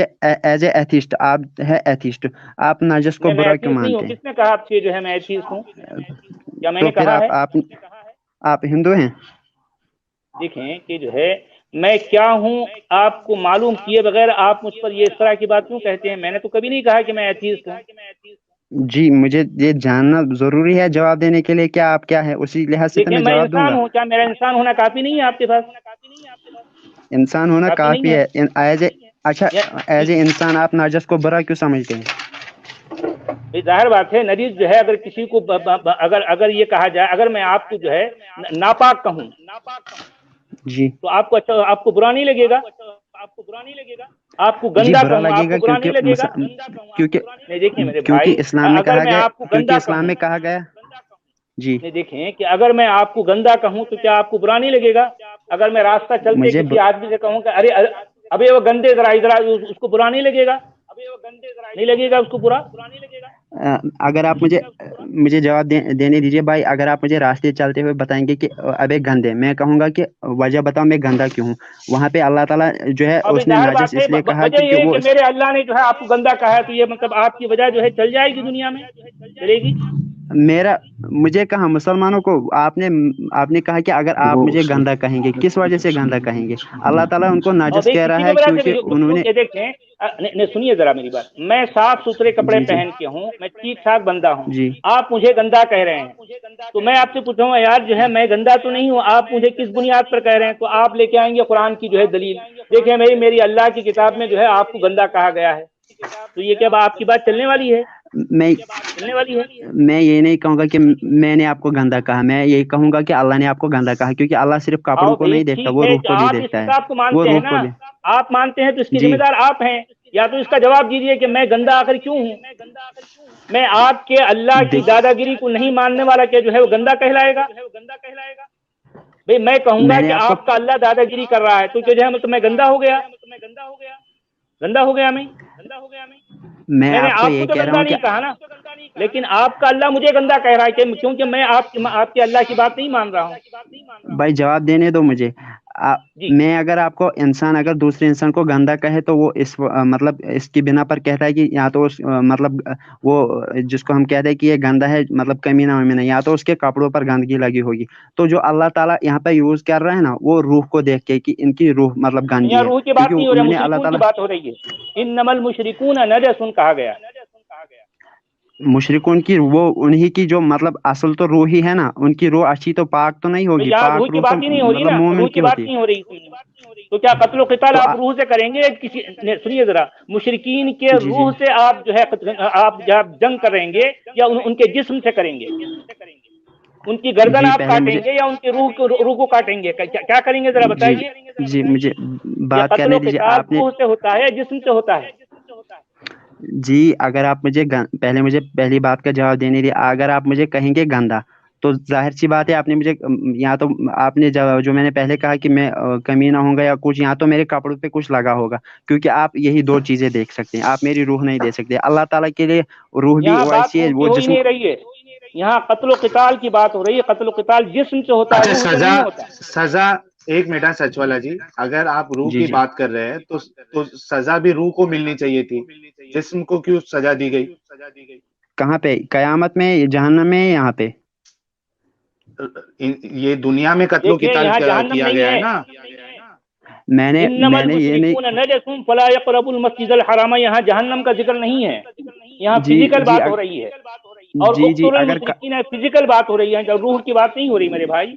اے ایتھیسٹ آپ ہے ایتھیسٹ آپ نجس کو
نہیں، میں
برا کیوں
ایتھیسٹ نہیں ہوں.
مانتے
کس نے کہا آپ سے جو ہے میں ایتھیسٹ ہوں؟ کیا
ہیں؟
میں
تو
نے
پھر
کہا ہے؟
آپ ہندو ہیں.
دیکھیں کہ جو ہے میں کیا ہوں آپ کو معلوم کیے بغیر آپ مجھ پر یہ اس طرح کی بات کیوں کہتے ہیں؟ میں نے تو کبھی نہیں کہا کہ میں ایتھیسٹ ہوں.
جی مجھے یہ جاننا ضروری ہے جواب دینے کے لیے کیا آپ کیا ہے، اسی لحاظ سے تو
دیکھیں
میں
میں
جواب دوں
انسان
گا.
ہوں، کیا میرا انسان ہونا کافی نہیں ہے آپ کے پاس؟
انسان ہونا
کافی نہیں
کافی
ہے
ہے. ایز اے اچھا،
یا
ایز اے انسان آپ ناجس کو برا کیوں سمجھتے ہیں؟
ظاہر بات ہے نجیس جو ہے، اگر کسی کو اگر یہ کہا جائے، اگر میں آپ کو جو ہے ناپاک کہوں
جی
تو آپ کو اچھا، آپ کو برا نہیں لگے گا؟ آپ کو
جی
گندا
برا
کہوں آپ
لگے
کو
گا،
برا نہیں لگے گا؟
کیونکہ
نہیں دیکھیں میرے
کیونکہ
بھائی،
اسلام میں
اگر
کہا
میں
گیا،
آپ کو
کیونکہ
گندا
اسلام
کہوں،
میں کہا گیا. جی
نہیں دیکھیں کہ اگر میں آپ کو گندا کہوں تو کیا آپ کو برا نہیں لگے گا؟ اگر میں راستہ چلتے
مجھے
کسی آدمی سے کہوں کہ ارے ابھی وہ گندے ذرا ادھر، اس کو برا نہیں لگے گا؟ نہیں لگے گا اس کو برا؟
اگر آپ مجھے جواب دینے دیجیے بھائی. اگر آپ مجھے راستے چلتے ہوئے بتائیں گے کہ ابے گندے، میں کہوں گا کہ وجہ بتاؤ میں گندا کیوں ہوں. وہاں پہ اللہ تعالیٰ جو ہے
ابھی
اس نے
ظاہر
ناجس
بات ہے،
اس لیے کہا
وجہ یہ
کیونکہ
ہے
وہ
کہ میرے اللہ نے جو ہے آپ کو گندا کہا ہے، تو یہ مطلب آپ کی وجہ جو ہے چل جائے گی دنیا میں، چلے گی؟
مجھے کہا مسلمانوں کو آپ نے کہا کہ اگر آپ مجھے گندا کہیں گے، کس وجہ سے گندا کہیں گے؟ اللہ تعالیٰ ان کو
اور
ناجس
بھائی
کہہ
کسی
رہا
کو
ہے
بلا
کیونکہ انہوں نے.
یہ دیکھیں، نہیں سنیے ذرا میری بات، میں صاف ستھرے کپڑے
جی جی
پہن کے ہوں، میں ٹھیک ٹھاک بندہ ہوں،
جی
آپ مجھے گندا کہہ رہے ہیں، تو میں آپ سے پوچھوں گا یار جو ہے میں گندا تو نہیں ہوں، آپ مجھے کس بنیاد پر کہہ رہے ہیں؟ تو آپ لے کے آئیں گے قرآن کی جو ہے دلیل. دیکھیں میری اللہ کی کتاب میں جو ہے آپ کو گندا کہا گیا ہے، تو یہ کیا آپ کی بات چلنے والی ہے؟
میں
چلنے والی ہے؟
میں یہ نہیں کہوں گا کہ میں نے آپ کو گندا کہا. میں یہی کہوں گا کہ اللہ نے آپ کو گندا کہا، کیونکہ اللہ صرف کپڑوں
آؤ
کو
بھائی
نہیں دیکھتا،
ٹھیک
وہ
ہے،
روح کو بھی
آپ اس
دیکھتا ہے.
کتاب کو
وہ
مانتے ہیں
روح کو
نا،
بھی.
آپ مانتے ہیں تو اس کے
جی
ذمہ دار آپ ہیں. یا تو اس کا جواب دیجئے کہ میں گندا آخر کیوں ہوں؟ میں آپ کے اللہ کی
دیکھ
دادا گیری کو نہیں ماننے والا کیا جو ہے وہ گندا کہلائے گا؟ بھئی میں کہوں گا
میں نے
کہ
کو
آپ کا اللہ دادا گیری کر رہا ہے تو جو ہے مطلب میں گندا ہو گیا؟ گندا ہو گیا میں؟ میں نے
کو
آپ کو
یہ
تو
کہہ رہا
گندا
ہوں کہ
نہیں کہا نا، لیکن آپ کا اللہ مجھے گندا کہہ رہا ہے کیونکہ میں آپ کے اللہ کی بات نہیں مان رہا ہوں.
بھائی جواب دینے دو مجھے.
جی
میں اگر آپ کو انسان اگر دوسرے انسان کو گندا کہے تو وہ مطلب اس کی بنا پر کہتا ہے کہ یا تو مطلب وہ جس کو ہم کہتے ہیں کہ یہ گندا ہے، مطلب کمینہ ومینہ، یا تو اس کے کپڑوں پر گندگی لگی ہوگی. تو جو اللہ تعالیٰ یہاں پہ یوز کر رہا ہے نا، وہ روح کو دیکھ کے کہ ان کی روح مطلب
یہاں
گندی ہے،
روح کی بات نہیں
کیونکہ
ہو رہی،
انہوں نے اللہ
مشرکون کی
تعالیٰ.
بات ہو رہی ہے. انما المشرکون نجس کہا گیا.
مشرکون کی وہ انہی کی جو مطلب اصل تو روح ہی ہے نا، ان کی روح اچھی تو پاک تو نہیں
تو
ہوگی.
یہاں روح
پاک
کی
روح تو
بات ہی نہیں ہو رہی
مطلب
نا، روح
مومن
کی
کی
بات
ہوتی
نہیں
ہے.
ہو رہی اس میں. تو کیا قتل و قتال
تو
آپ روح سے کریں گے؟ سنیے ذرا، مشرکین کے
جی جی
روح سے آپ جو ہے آپ جنگ کریں گے یا ان کے جسم سے کریں گے؟ ان کی گردن
جی
آپ
پہلے
کاٹیں
مجھے
گے یا ان کی روح کو کاٹیں گے؟ کیا کریں گے ذرا
جی
بتائیے.
جی مجھے
یہ
بات
قتل و
کرنے دیجیے.
قتال
آپ نے
روح سے ہوتا ہے جسم سے ہوتا ہے؟
جی اگر آپ مجھے مجھے پہلی بات کا جواب دینے دیا. اگر آپ مجھے کہیں گے گندا تو ظاہر سی بات ہے آپ نے مجھے یا تو آپ نے جو میں نے پہلے کہا کہ میں کمینہ ہوں گا یا کچھ، یا تو میرے کپڑوں پہ کچھ لگا ہوگا، کیونکہ آپ یہی دو چیزیں دیکھ سکتے ہیں. آپ میری روح نہیں دے سکتے. اللہ تعالیٰ کے لیے روح بھی
یہاں بات
ویسی
روح
ہے،
کی
وہ
ہو ہی
جسم.
نہیں رہی ہے، یہاں قتل و قتال کی بات ہو رہی ہے. قتل و قتال جسم سے ہوتا ہے،
اچھا،
روح سے
سزا
نہیں ہوتا.
سزا ایک منٹ سچ والا جی، اگر آپ روح
جی
کی
جی
بات کر رہے ہیں تو سزا بھی روح کو ملنی چاہیے تھی، جسم کو کیوں سزا دی گئی؟
کہاں پہ؟ قیامت میں، جہنم میں، یہاں پہ؟
یہ دنیا میں قتل و
دیکھیں
قتال
یہاں جہنم
کیا
نہیں
گیا ہے
ہے.
نا.
انما
میں نے یہ نہیں.
المشركون نجس فلا يقربوا المسجد الحرام، یہاں جہنم کا ذکر نہیں ہے، یہاں
جی
فزیکل
جی
بات ہو رہی ہے. اور
جی جی
اقتلوا المشرکین فزیکل بات ہو رہی ہے، روح کی بات نہیں ہو رہی میرے بھائی.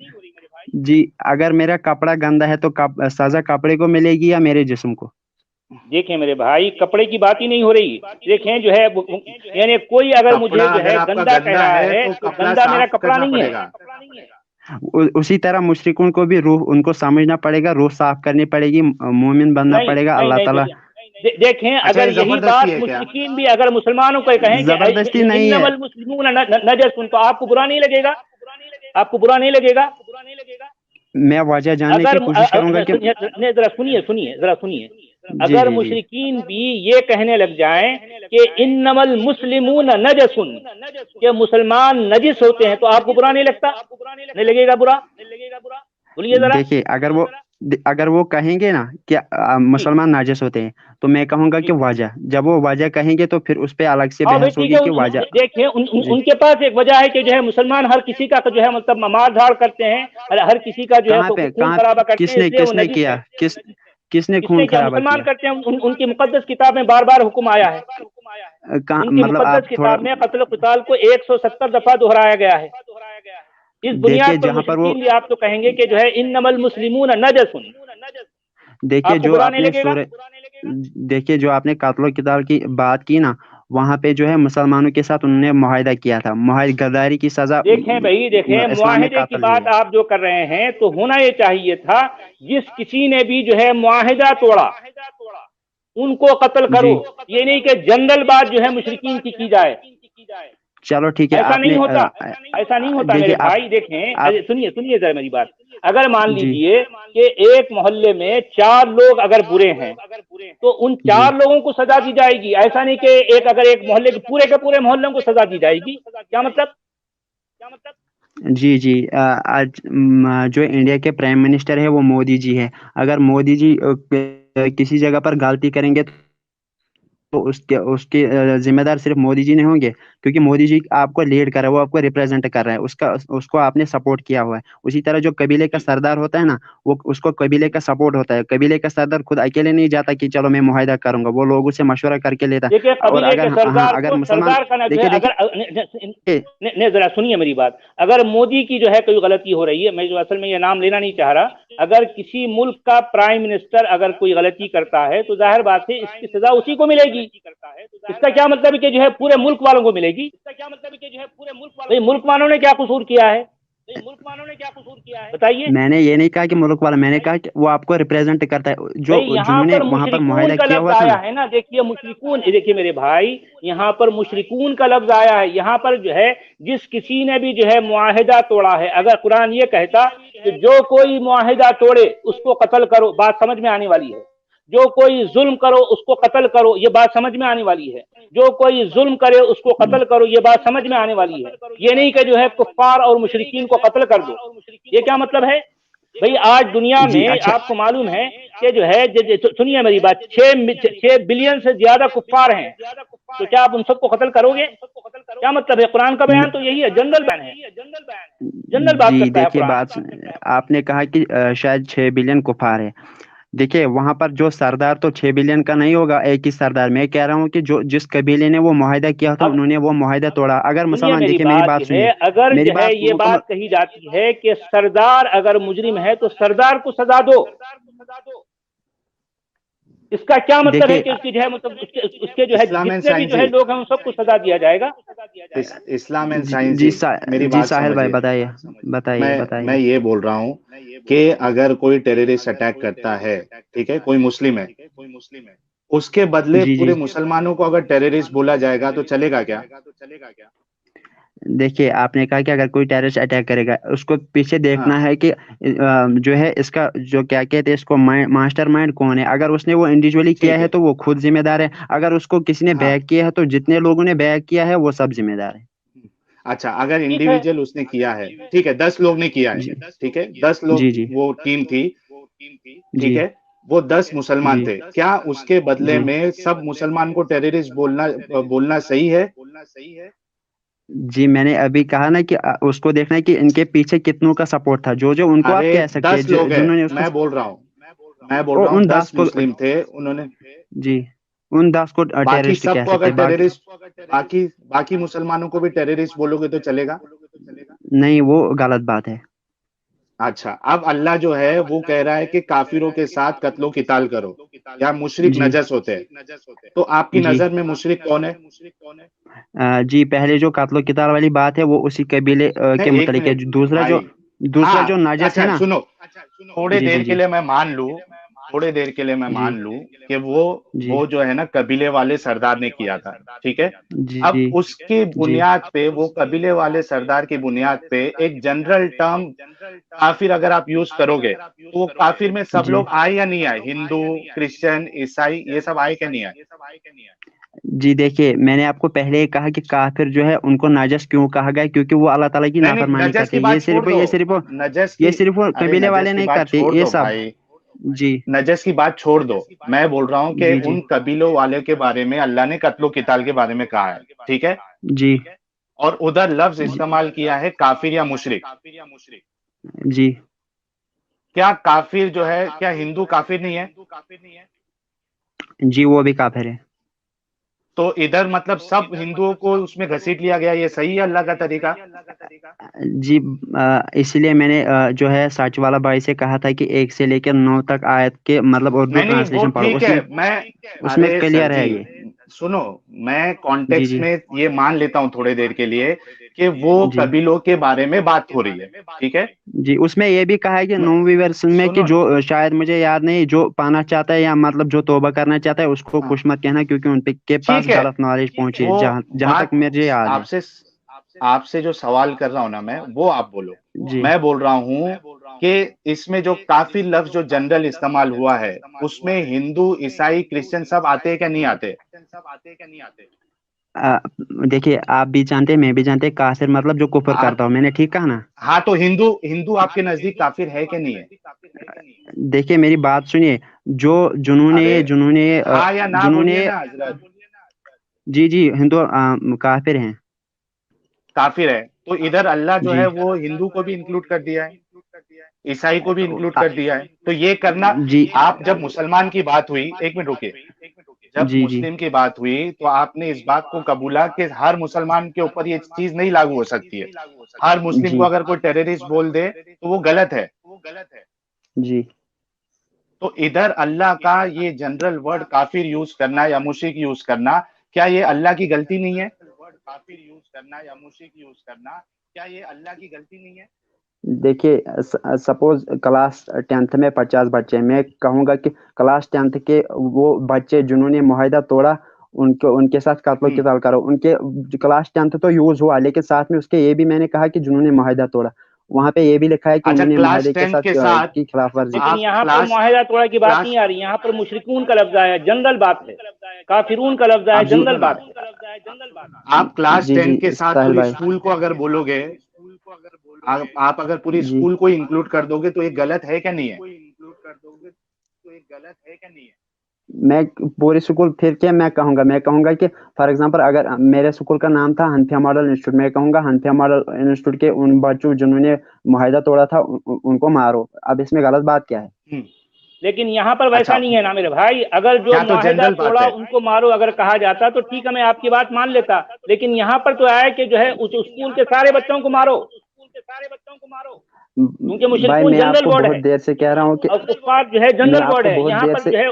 جی اگر میرا کپڑا گندا ہے تو سزا کپڑے کو ملے گی یا میرے جسم کو؟
دیکھیں میرے بھائی کپڑے کی بات ہی نہیں ہو رہی. دیکھیں جو ہے یعنی کوئی اگر مجھے
کپڑا
جو ہے
اگر آپ کا
گندا کہہ رہا ہے
تو
تو
کپڑا
گندا میرا
صاف
کپڑا
کرنا
نہیں ہے.
پڑے گا.
اسی طرح مشرکون کو بھی روح ان کو سمجھنا پڑے گا، روح صاف کرنی پڑے گی، مومن بننا
نہیں
پڑے گا.
نہیں
اللہ تعالیٰ
نہیں، دیکھیں
اچھا،
اگر
یہ
یہی
زبردستی
بات
ہے کیا؟
مشرکین بھی اگر مسلمانوں کو کہیں کہ
زبردستی نہیں
انما
ہے.
المسلمون نجس، تو آپ کو برا نہیں لگے گا؟ آپ کو برا نہیں لگے گا؟
میں وجہ جاننے
اگر
کی کوشش کروں گا کہ
ذرا سنیے،
جی
اگر
جی جی
مشرکین بھی یہ کہنے لگ جائیں کہ انما المسلمون نجس، کہ مسلمان نجس ہوتے ہیں، تو آپ کو برا نہیں لگتا؟ نہیں لگے گا برا؟ بولیے ذرا.
دیکھیے اگر وہ کہیں گے نا کہ
جی
مسلمان ناجس ہوتے ہیں تو میں کہوں گا
جی
کہ وجہ، جب وہ وجہ کہیں گے تو پھر اس پہ الگ سے
ہاں بھائی
بحث
ٹھیک
ہوگی کہ
ہے.
وجہ.
دیکھیں
جی
ان کے پاس ایک وجہ ہے کہ جو ہے مسلمان ہر کسی کا جو ہے مطلب مار دھاڑ کرتے ہیں، ہر کسی کا جو ہے
کہاں پہ
خون خرابہ کرتے
کس
ہیں،
نے
اس لیے وہ
کس نے
نجس
کیا
ہے.
کس نے
کس
خون
نے کیا؟
خرابہ
مسلمان
کیا؟
کرتے ہیں، ان کی مقدس کتاب میں بار بار حکم آیا ہے، ان کی
مطلب
مقدس
آپ تھوڑا
کتاب میں قتل و قتال کو 170 دفعہ دہرایا گیا ہے۔ اس
دیکھیے
بنیاد پر
جہاں پر وہ
مشرکین بھی آپ تو کہیں گے کہ جو ہے انما المسلمون نجس،
دیکھیے
آپ کو
جو
برا
آپ
نہیں
نے
لگے گا؟
سورہ دیکھیے جو آپ نے قتل و قتال کی بات کی نا، وہاں پہ جو ہے مسلمانوں کے ساتھ انہوں نے معاہدہ کیا تھا، معاہدہ غداری کی سزا
دیکھیں بھائی، دیکھیں
اسلام میں
معاہدے کی
قتل
بات
ہے۔
آپ جو کر رہے ہیں تو ہونا یہ چاہیے تھا جس کسی نے بھی جو ہے معاہدہ توڑا ان کو قتل کرو،
جی
یہ نہیں کہ جنرل بات جو ہے مشرکین کی جائے۔
چلو ٹھیک ہے،
ایسا
آپ
نہیں
نے
ہوتا، ایسا نہیں ہوتا میرے
دیکھیے
بھائی۔ دیکھیں
آپ
سنیے ذرا میری بات، اگر مان
جی
لیجئے کہ ایک محلے میں 4 لوگ اگر برے ہیں تو ان
جی
4 لوگوں کو سزا دی جائے گی، ایسا نہیں کہ اگر ایک محلے کے پورے محلوں کو سزا دی جائے گی۔ کیا مطلب؟
جی جی آج جو انڈیا کے پرائم منسٹر ہے وہ مودی جی ہے، اگر مودی جی کسی جگہ پر غلطی کریں گے تو اس کے ذمہ دار صرف مودی جی نہیں ہوں گے، کیونکہ مودی جی آپ کو لیڈ کر رہا ہے، وہ آپ کو ریپرزینٹ کر رہا ہے، اس کو آپ نے سپورٹ کیا ہوا ہے۔ اسی طرح جو قبیلے کا سردار ہوتا ہے نا، وہ اس کو قبیلے کا سپورٹ ہوتا ہے، قبیلے کا سردار خود اکیلے نہیں جاتا کہ چلو میں معاہدہ کروں گا، وہ لوگوں سے مشورہ کر کے لیتا
دیکھیے
اور
قبیلے
اگر
کے
ہاں
سردار
اگر
کو
مسلمان
سردار کا نہ جو ہے،
دیکھیے
نہیں ذرا سنیے میری بات، اگر مودی کی جو ہے کوئی غلطی ہو رہی ہے، میں جو اصل میں یہ نام لینا نہیں چاہ رہا، اگر کسی ملک کا پرائم منسٹر اگر کوئی غلطی کرتا ہے تو ظاہر بات ہے اس کی سزا اسی کو ملے گی۔ اس کا کیا مطلب ہے کہ جو ہے پورے ملک والوں کو ملے گی؟ بھئی ملک والوں نے کیا قصور کیا ہے؟ بتائیے۔
میں نے یہ نہیں کہا کہ ملک والا، میں نے کہا کہ وہ آپ کو ریپرزینٹ کرتا ہے، جو
بھئی یہاں
جنہوں نے
پر
وہاں پر
مشرکون
معاہدہ
کا
کیا
لفظ
ہوا تھا نا۔
آیا ہے نا، دیکھیے مشرکون، دیکھیے میرے بھائی، یہاں پر مشرکون کا لفظ آیا ہے، یہاں پر جو ہے جس کسی نے بھی جو ہے معاہدہ توڑا ہے، اگر قرآن یہ کہتا کہ جو کوئی معاہدہ توڑے اس کو قتل کرو، بات سمجھ میں آنے والی ہے۔ جو کوئی ظلم کرو اس کو قتل کرو، یہ بات سمجھ میں آنے والی ہے۔ جو کوئی ظلم کرے اس کو قتل کرو، یہ بات سمجھ میں آنے والی ہے۔ یہ نہیں کہ جو ہے کفار اور مشرکین کو قتل کر دو، یہ کیا مطلب ہے؟ بھئی آج دنیا
جی
میں
اچھا،
آپ کو معلوم ہے کہ جو ہے سنیے میری بات، 6 بلین سے زیادہ کفار ہیں، تو کیا آپ ان سب کو قتل کرو گے؟ کیا مطلب ہے؟ قرآن کا بیان تو یہی ہے، جنرل بیان ہے، جنرل بات
جی
کرتا ہے
دیکھیے
قرآن۔
آپ نے کہا کہ شاید 6 بلین کفار ہے، دیکھیے وہاں پر جو سردار تو 6 بلین کا نہیں ہوگا ایک ہی سردار، میں کہہ رہا ہوں کہ جس قبیلے نے وہ معاہدہ کیا تھا
اب
انہوں نے وہ معاہدہ توڑا، اگر
سنیے
مسلمان
میری
دیکھیے میری
بات
بات
یہ
سنیے،
ہے، اگر
میری
جو ہے
بات
یہ
مکمل
بات کہی جاتی ہے کہ سردار اگر مجرم ہے تو سردار کو سزا دو، اس کا کیا مطلب ہے
دیکھیے
کہ اس کی جو ہے مطلب اس کے جو ہے
اسلام اینڈ
جتنے بھی
سائنس
جو ہے
جی،
لوگ ہیں ان سب کو سزا دیا جائے گا؟
اسلام اینڈ
جی
سائنس
جی
جی، میری
جی
بات
ساحل بھائی
سمجھیے۔
بتائیے بتائیے
میں
بتائیے۔
یہ بول رہا ہوں کہ اگر کوئی ٹیررسٹ اٹیک کرتا ہے، ٹھیک ہے، کوئی مسلم ہے، اس کے بدلے
جی جی
پورے مسلمانوں کو اگر ٹیررسٹ بولا جائے گا تو چلے گا کیا؟
دیکھیے آپ نے کہا کہ اگر کوئی ٹیررسٹ اٹیک کرے گا اس کو پیچھے
ہاں
دیکھنا ہے کہ جو ہے اس کا جو کیا کہتے ہیں اس کو ماسٹر مائنڈ کون ہے، اگر اس نے وہ انڈیویجولی کیا
ٹھیک
ہے
ہے،
تو وہ خود ذمہ دار ہے، اگر اس کو کسی نے
ہاں
بیک کیا ہے تو جتنے لوگوں نے بیک کیا ہے وہ سب ذمہ دار ہے۔
اچھا، اگر
ٹھیک ہے،
انڈیویجل اس نے کیا ہے، ٹھیک ہے، 10 لوگ نے کیا ہے،
جی
ٹھیک ہے، 10 لوگ
جی جی
وہ ٹیم تھی، ٹھیک
جی
ہے، وہ 10 مسلمان
جی
تھے، کیا اس کے بدلے
جی
میں سب مسلمان کو ٹیررسٹ بولنا صحیح ہے؟
جی میں نے ابھی کہا نا کہ اس کو دیکھنا ہے کہ ان کے پیچھے کتنوں کا سپورٹ تھا، جو ان کو آپ
ارے
کہہ سکتے
10
ہیں
لوگ ہیں،
جنہوں نے اس کو
میں بول رہا ہوں
ان 10
10
کو
مسلم تھے، انہوں نے
جی ان 10 کو
باقی
ٹیررسٹ
سب
کہہ
کو
سکتے
اگر
ہیں، باقی
ٹیررسٹ، باقی مسلمانوں کو بھی ٹیررسٹ بولو گے تو چلے گا؟
نہیں وہ غلط بات ہے۔
اچھا، اب اللہ جو ہے وہ کہہ رہا ہے کہ کافروں کے ساتھ قتل و قتال کرو، یا مشرک
جی
نجس ہوتے ہیں، تو آپ کی
جی
نظر میں مشرک کون ہے؟
جی پہلے جو قتل و قتال والی بات ہے وہ اسی قبیلے
نہیں
کے
ایک
متعلق ہے،
منٹ بھائی،
دوسرا
ہاں
جو ناجس ہے
اچھا
نا۔
سنو، تھوڑے
جی
دیر
جی
کے
جی
لیے میں مان لوں، تھوڑے دیر کے لیے میں
جی
مان لوں کہ
جی
وہ جو ہے نا قبیلے والے سردار نے کیا تھا، ٹھیک ہے،
جی
اب اس کی
جی
بنیاد پہ، وہ قبیلے والے سردار کی بنیاد پہ ایک جنرل ٹرم کافر اگر آپ یوز کرو گے تو وہ کافر میں سب
جی
لوگ آئے یا نہیں آئے؟ ہندو، کرسچن، عیسائی، یہ سب آئے کہ نہیں آئے؟
جی دیکھیے میں نے آپ کو پہلے ہی کہا کہ کافر جو ہے ان کو ناجس کیوں کہا گیا، کیونکہ وہ اللہ تعالیٰ کی
نہیں نہیں،
نافرمانی
نجس
کرتے
کی
ہیں،
بات چھوڑ دو، نجس
یہ
کی،
صرف وہ
ارے
قبیلے والے
نجس کی
نہیں
بات
کرتے
چھوڑ
یہ
دو
سب۔
بھائی،
جی
نجس کی بات چھوڑ دو، میں بول رہا ہوں کہ
جی جی
ان قبیلوں والے کے بارے میں اللہ نے قتل و قتال کے بارے میں کہا ہے، ٹھیک ہے،
جی
اور ادھر لفظ
جی
استعمال کیا ہے کافر یا مشرک،
جی
کیا کافر جو ہے کیا ہندو کافر نہیں ہے؟
جی وہ بھی کافر ہے.
تو ادھر مطلب سب ہندوؤں کو اس میں گھسیٹ لیا گیا، یہ صحیح ہے اللہ کا طریقہ؟
جی اسی لیے میں نے جو ہے سچ والا بھائی سے کہا تھا کہ 1 سے لے کر 9 تک آیت کے مطلب اردو
نہیں وہ
ٹرانسلیشن پڑھو،
ٹھیک ہے، میں
اس میں
ارے سر
کلیئر ہے
جی
یہ.
سنو، میں
جی
کانٹیکس
جی
میں یہ مان لیتا ہوں تھوڑے دیر کے لیے کہ وہ
جی
قبیلوں کے بارے میں بات ہو رہی ہے، ٹھیک ہے؟
جی اس میں یہ بھی کہا ہے کہ 9ویں ورس میں کہ
سنو
جو شاید مجھے یاد نہیں، جو پانا چاہتا ہے یا مطلب جو توبہ کرنا چاہتا ہے اس کو
ہاں
کچھ مت کہنا، کیونکہ ان کے پاس
ٹھیک ہے،
غلط نالج پہنچی ہے،
وہ
جہاں
بات
تک مجھے یاد ہے.
آپ سے جو سوال کر رہا ہوں نا میں، وہ آپ بولو.
جی
میں بول رہا ہوں کہ اس میں جو کافر لفظ جو جنرل استعمال ہوا ہے، اس میں ہندو، عیسائی، کرسچن سب آتے ہیں کیا نہیں آتے؟
دیکھیے آپ بھی جانتے ہیں، میں بھی جانتے ہیں، کافر مطلب جو کفر
ہاں
کرتا ہوں، میں نے ٹھیک کہا نا؟
ہاں، تو ہندو آپ کے نزدیک کافر ہے کہ نہیں ہے؟
دیکھیے میری بات سنیے، جو جنہوں
ارے
نے
ہاں یا نہ
جنہوں
بولیے
نے
نا حضرت.
جی جی ہندو کافر ہیں.
کافر ہے تو ادھر اللہ جو
جی
ہے وہ ہندو کو بھی انکلوڈ کر دیا ہے، عیسائی کو بھی انکلوڈ کر دیا ہے. تو یہ کرنا،
جی
آپ جب مسلمان کی بات ہوئی، 1 منٹ رکیے، جب
جی جی
مسلم کی بات ہوئی تو آپ نے اس بات کو قبولا کہ ہر مسلمان کے اوپر یہ چیز نہیں لاگو ہو سکتی ہے. ہر مسلم
جی
کو اگر کوئی ٹیررسٹ بول دے تو وہ غلط ہے.
جی
تو ادھر اللہ کا یہ جنرل ورڈ کافر یوز کرنا یا مشرک یوز کرنا، کیا یہ اللہ کی غلطی نہیں ہے؟
دیکھیے سپوز کلاس 10th میں 50 بچے، میں کہوں گا کہ کلاس 10th کے وہ بچے جنہوں نے معاہدہ توڑا ان کے ساتھ قتل و
ہوں.
قتال کرو. ان کے کلاس 10th تو یوز ہوا، لیکن ساتھ میں اس کے یہ بھی میں نے کہا کہ جنہوں نے معاہدہ توڑا، وہاں پہ یہ بھی لکھا ہے کہ
اچھا،
انہوں نے
کلاس
معاہدے کے
10
ساتھ
کے ساتھ
کی خلاف ورزی کی.
لیکن
آپ
یہاں پر
کلاس
معاہدہ توڑا کی بات
کلاس
نہیں آ رہی، یہاں پر مشرکون کا لفظ آیا ہے، جنرل بات ہے. کافرون کا لفظ آیا،
آپ
جی
سنو
جنرل
نا،
بات ہے.
آپ کلاس
جی
10
جی
کے ساتھ
ساحل
پوری
بھائی.
اسکول کو اگر بولو گے، آپ اگر پوری
جی
اسکول کو انکلوڈ کر دو گے تو یہ غلط ہے کیا نہیں ہے؟
میں پوری اسکول پھر کیا میں کہوں گا کہ فار ایگزامپل اگر میرے اسکول کا نام تھا حنفیہ ماڈل انسٹیٹیوٹ، میں کہوں گا حنفیہ ماڈل انسٹیٹیوٹ کے ان بچوں جنہوں نے معاہدہ توڑا تھا ان کو مارو. اب اس میں غلط بات کیا ہے؟
لیکن یہاں پر ویسا
اچھا،
نہیں ہے نا میرے بھائی. اگر جو
کیا تو
معاہدہ
جنرل بات
توڑا
ہے.
ان کو مارو اگر کہا جاتا تو ٹھیک ہے، میں آپ کی بات مان لیتا. لیکن یہاں پر تو آیا کہ جو ہے اس اسکول کے سارے بچوں کو مارو، کیونکہ
بھائی
مشرکون
میں آپ
جنرل
کو
ورڈ ہے
بہت دیر سے کہہ رہا ہوں کہ
اور کفار جو ہے
میں
جنرل
آپ
ورڈ
کو
ہے.
بہت
یہاں
دیر
پر
سے
جو ہے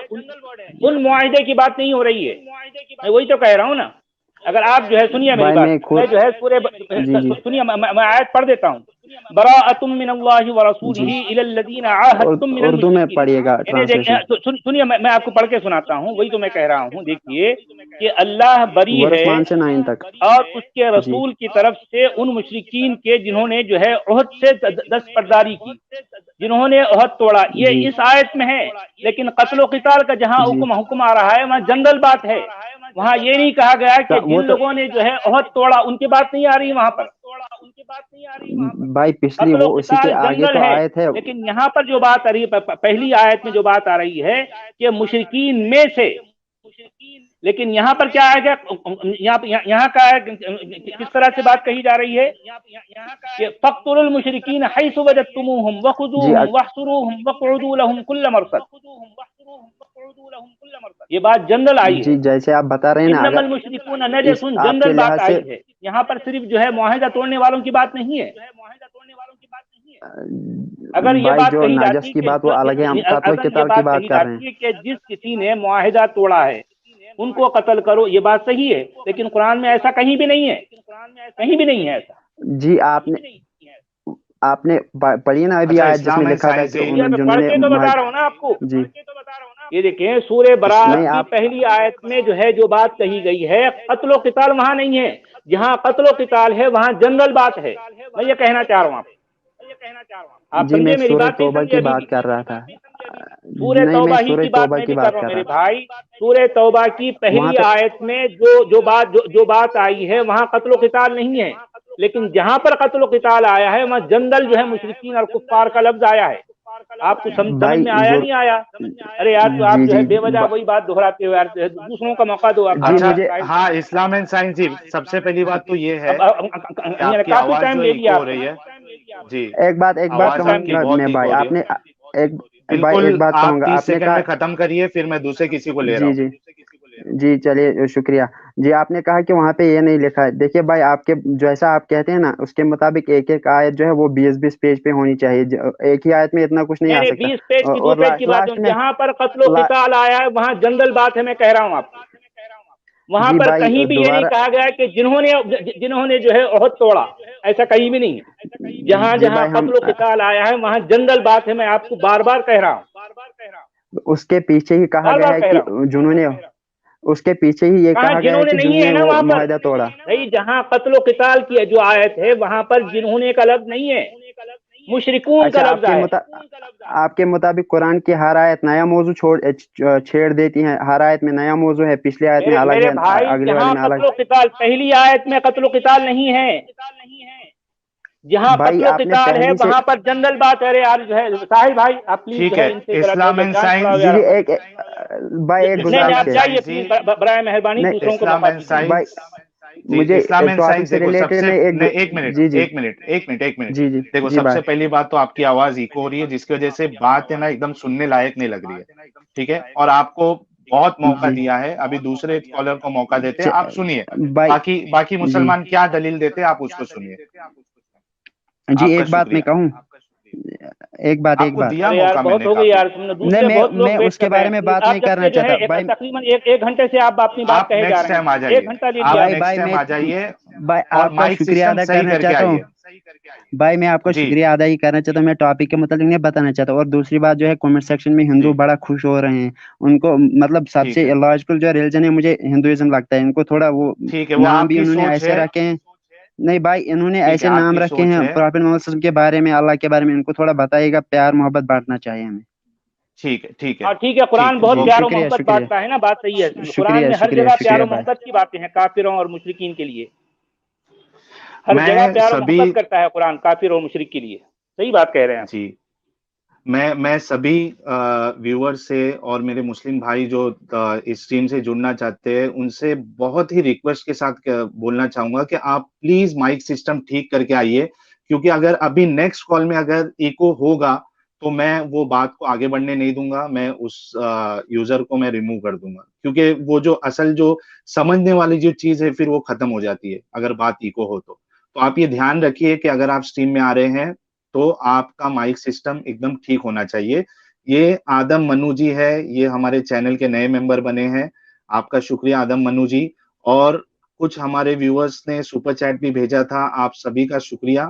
ان معاہدے کی بات نہیں ہو رہی ہے. میں وہی تو کہہ رہا ہوں نا. اگر آپ جو ہے سنیے میری
بھائی
بات،
میں
میں
خود
جو ہے پورے
جی جی
سنیے، میں آیت پڑھ دیتا ہوں. براءۃ من اللہ ورسولہ
جی
الی الذین عاہدتم من
اردو میں
المشرکین.
پڑھیے گا ٹرانسلیشن.
سنیے، میں آپ کو پڑھ کے سناتا ہوں، وہی تو میں کہہ رہا ہوں. دیکھیے کہ اللہ بری
ورس
ہے
1 سے 9 تک.
اور اس کے
جی
رسول کی طرف سے ان مشرکین کے جنہوں نے جو ہے عہد سے دستبرداری کی، جنہوں نے عہد توڑا.
جی
یہ اس آیت میں ہے. لیکن قتل و قتال کا جہاں
جی
حکم آ رہا ہے وہاں جنرل بات ہے. وہاں یہ نہیں کہا گیا کہ
وہ
جن
تو
لوگوں نے جو ہے عہد توڑا ان کی بات نہیں آ رہی وہاں پر.
بھائی پچھلی
قتل و
وہ اسی کے
قتال
آگے
جنرل
تو
ہے.
آئے تھے.
لیکن یہاں پر جو بات آ رہی ہے، پہلی آیت میں جو بات آ رہی ہے کہ مشرکین میں سے، لیکن یہاں پر کیا آئے گا؟ یہاں کا کس طرح سے بات کہی جا رہی ہے کہ فَاقْتُلُوا الْمُشْرِكِينَ حَيْثُ وَجَدتُّمُوهُمْ وَخُذُوهُمْ وَاحْصُرُوهُمْ وَاقْعُدُوا لَهُمْ كُلَّ مَرْصَدٍ. یہ بات جنرل آئی ہے.
جی جیسے آپ بتا رہے ہیں نا،
انما
اگر
المشرکون
اس
نجس،
آپ کے
جنرل بات
لحاظ سے
آئی ہے. یہاں پر صرف جو ہے معاہدہ توڑنے والوں کی بات نہیں ہے. اگر یہ
بھائی
بات
جو
کہی
ناجس
جاتی
کی
کہ
بات وہ الگ ہے، ہم قتل و
اگر یہ
قتال کی
بات
بات
کہی
کر رہے ہیں.
جاتی ہے کہ جس کسی نے معاہدہ توڑا ہے ان کو قتل کرو، یہ بات صحیح ہے. لیکن قرآن میں ایسا کہیں بھی نہیں ہے، کہیں بھی نہیں ہے ایسا.
جی آپ نے پڑھی نا ابھی
اچھا،
آیت جس میں
اسلام اینڈ
لکھا تھا
سائنس
کہ
جی.
میں
جنہوں
پڑھ
نے
کے تو بتا رہا ہوں نا آپ کو.
جی
یہ دیکھیں سورہ
نہیں
برات کی
آپ
پہلی آیت میں جو ہے جو بات کہی گئی ہے، قتل و قتال وہاں نہیں ہے. جہاں قتل و قتال ہے وہاں جنرل بات ہے. میں یہ کہنا چاہ رہا ہوں آپ
جی میں
سمجھے میری
سورہ
بات؟ نہیں
توبہ
سمجھے
کی
ابھی بھی؟
بات کر رہا تھا.
سورہ
نہیں میں
توبہ ہی
سورہ
کی بات
توبہ
میں
کی
بھی کر
بات
رہا ہوں
کر
میرے
رہا تھا.
بھائی. سورہ توبہ کی
وہاں
پہلی
پہ
آیت میں جو بات آئی ہے وہاں قتل و قتال نہیں ہے. لیکن جہاں پر قتل و قتال آیا ہے وہاں جنرل جو ہے مشرکین اور کفار کا لفظ آیا ہے. آپ کو سمجھ
بھائی
میں آیا نہیں آیا؟ ارے یار تو آپ
جی
جو ہے
جی
بے وجہ وہی بات دہراتے ہو یار. دوسروں کا موقع دو.
جی
اچھا،
مجھے
ہاں، اسلام اینڈ سائنس جی. سب سے پہلی بات تو یہ ہے کہ آپ کی
کافی
آواز
ٹائم
جو
لے لیا
ایکو ہو
آپ نے.
رہی ہے جی.
ایک بات
کافی
آواز
کہوں
آپ
ٹائم
کی
لے
گا
لیا.
بہت
میں
ایکو
بھائی،
ہو رہی ہے.
ایک بھائی
بالکل
ایک بات
آپ
کہوں گا،
30
آپ نے
سیکنڈ
کہا
میں ختم کریے، پھر میں دوسرے کسی کو لے رہا
جی
ہوں.
جی چلیے شکریہ جی. آپ نے کہا کہ وہاں پہ یہ نہیں لکھا ہے. دیکھیے بھائی، آپ کے جیسا آپ کہتے ہیں نا، اس کے مطابق ایک ایک آیت جو ہے وہ 20 پیج پہ ہونی چاہیے. ایک ہی آیت میں اتنا کچھ نہیں آ سکتا.
20 پیج کی 2
اور
پیج کی بات
لاسٹ میں
جہاں پر قتل و قتال آیا ہے وہاں جنرل بات ہے، میں کہہ رہا ہوں آپ کو. وہاں
جی
پر
بھائی
کہیں بھی یہ نہیں
دوبارہ
کہا گیا کہ جنہوں نے جو ہے عہد توڑا، ایسا کہیں بھی نہیں ہے. جہاں
جی
جہاں
بھائی ہم
قتل و قتال آیا ہے وہاں جنرل بات ہے، میں آپ کو بار بار کہہ رہا ہوں،
اس کے پیچھے ہی کہا
بار
گیا
بار
ہے
کہہ
کہ
رہا ہوں.
جنہوں نے، اس کے پیچھے ہی یہ
کہاں
کہا گیا
جنہوں
ہے
نے
کہ
نہیں
جنہوں
ہے
نے
نا
وہ
وہاں پر
معاہدہ توڑا.
بھائی، جہاں قتل و قتال کی جو آیت ہے وہاں پر جنہوں نے کا لفظ نہیں ہے، مشرکون کا
اچھا
لفظ آیا ہے.
آپ کے مطابق قرآن کی ہر آیت نیا موضوع چھیڑ دیتی ہے. ہر آیت میں نیا موضوع ہے، پچھلی آیت میں الگ
میرے
ہے،
بھائی،
اگلے والے
جہاں
میں
قتل
الگ.
و قتال پہلی آیت میں قتل و قتال نہیں ہے، جہاں
بھائی
قتل و
آپ نے
قتال ہے
پہلی سے
وہاں پر جنرل بات ہے. ارے یار جو ہے صاحب بھائی، آپ پلیز جو
ٹھیک
ہے
ہے،
ان سے ذرا
اسلام اینڈ
جان چھڑاؤ
سائنس.
جی
یار.
ایک بھائی ایک
نہیں نہیں،
اسلام
گزارش
آپ
اینڈ
ہے.
جائیے
سائنس
پلیز،
جی.
برائے مہربانی
نہیں
دوسروں کو
اسلام
موقع
اینڈ
دیجیے.
بھائی،
سائنس جی.
مجھے
اسلام اینڈ
ٹاپک
سائنس
سے
دیکھو، سب
ریلیٹڈ
سے
میں
ایک منٹ
جی جی
ایک منٹ
جی جی
دیکھو،
جی
سب
بھائی.
سے پہلی بات تو آپ کی آواز ایکو ہو رہی ہے، جس کی وجہ سے بات ہے نا ایک دم سننے لائق نہیں لگ رہی ہے. ٹھیک ہے، اور آپ کو بہت موقع
جی
دیا ہے، ابھی دوسرے کالر کو موقع دیتے. آپ سنیے،
بھائی
باقی
جی
مسلمان کیا دلیل دیتے آپ اس کو سنیے.
جی
آپ کا
ایک بات میں
شکریہ.
کہوں، ایک بات
آپ کو دیا
ارے یار
موقع میں
بہت
نے
ہو گئی
کافی.
یار، تم نے
نہیں
دوسرے بہت لوگ
میں
ویٹ
اس کے
کر رہے
بارے میں
ہیں.
بات
آپ
نہیں
جب
کرنا
سے جو ہے
چاہتا بھائی.
تقریباً ایک گھنٹے سے آپ اپنی بات
آپ
کہے جا
نیکسٹ
رہے
ٹائم آ
ہیں، ایک
جائیے،
گھنٹہ لے لیا
آپ
آپ نے.
نیکسٹ ٹائم
میں
آ جائیے
بھائی
اور
آپ کا
مائک
شکریہ
سسٹم
ادا
صحیح
کرنا
کر کے
چاہتا ہوں.
آئیے.
بھائی میں آپ کو
جی
شکریہ ادا ہی کرنا چاہتا ہوں. میں ٹاپک کے متعلق نہیں بتانا چاہتا. اور دوسری بات جو ہے، کمنٹ سیکشن میں ہندو
ٹھیک
بڑا خوش ہو رہے ہیں. ان کو مطلب سب
ٹھیک
سے
ہے
لاجیکل جو ریلیجن ہے مجھے ہندوازم لگتا ہے. ان کو تھوڑا وہ
ٹھیک ہے، وہ
نام
آپ
بھی
کی
انہوں نے
سوچ
ایسے
ہے.
رکھے ہیں. نہیں بھائی، انہوں نے
ٹھیک ہے،
ایسے
آپ
نام
کی
رکھے
سوچ
ہیں
ہے.
پراپٹ محمد صلی اللہ علیہ وسلم کے بارے میں، اللہ کے بارے میں. ان کو تھوڑا بتائیے گا، پیار محبت بانٹنا چاہیے ہمیں.
ٹھیک ہے ٹھیک ہے
ہاں ٹھیک ہے، قرآن
ٹھیک ہے
بہت
جی.
پیار و
شکریہ
محبت
شکریہ
بانٹتا ہے نا، بات صحیح ہے. قرآن
شکریہ
میں ہر
شکریہ
جگہ پیار
شکریہ
و
بھائی.
محبت کی باتیں ہیں کافروں اور مشرکین کے لیے. ہر جگہ
میں
پیار و
سبھی
محبت کرتا ہے قرآن کافر اور مشرک کے لیے. صحیح بات کہہ رہے ہیں آپ.
جی میں سبھی ویور سے اور میرے مسلم بھائی جو اس ٹیم سے جڑنا چاہتے ہیں ان سے بہت ہی ریکویسٹ کے ساتھ بولنا چاہوں گا کہ آپ پلیز مائک سسٹم ٹھیک کر کے آئیے، کیونکہ اگر ابھی نیکسٹ کال میں اگر ایکو ہوگا تو میں وہ بات کو آگے بڑھنے نہیں دوں گا. میں اس یوزر کو میں ریموو کر دوں گا، کیونکہ وہ جو اصل جو سمجھنے والی جو چیز ہے پھر وہ ختم ہو جاتی ہے اگر بات ایکو ہو تو. آپ یہ دھیان رکھیے کہ اگر آپ اسٹریم میں آ رہے ہیں تو آپ کا مائک سسٹم ایک دم ٹھیک ہونا چاہیے. یہ آدم منو جی ہے، یہ ہمارے چینل کے نئے ممبر بنے ہیں. آپ کا شکریہ آدم منو جی. اور کچھ ہمارے ویورز نے سپر چیٹ بھی بھیجا تھا، آپ سبھی کا شکریہ.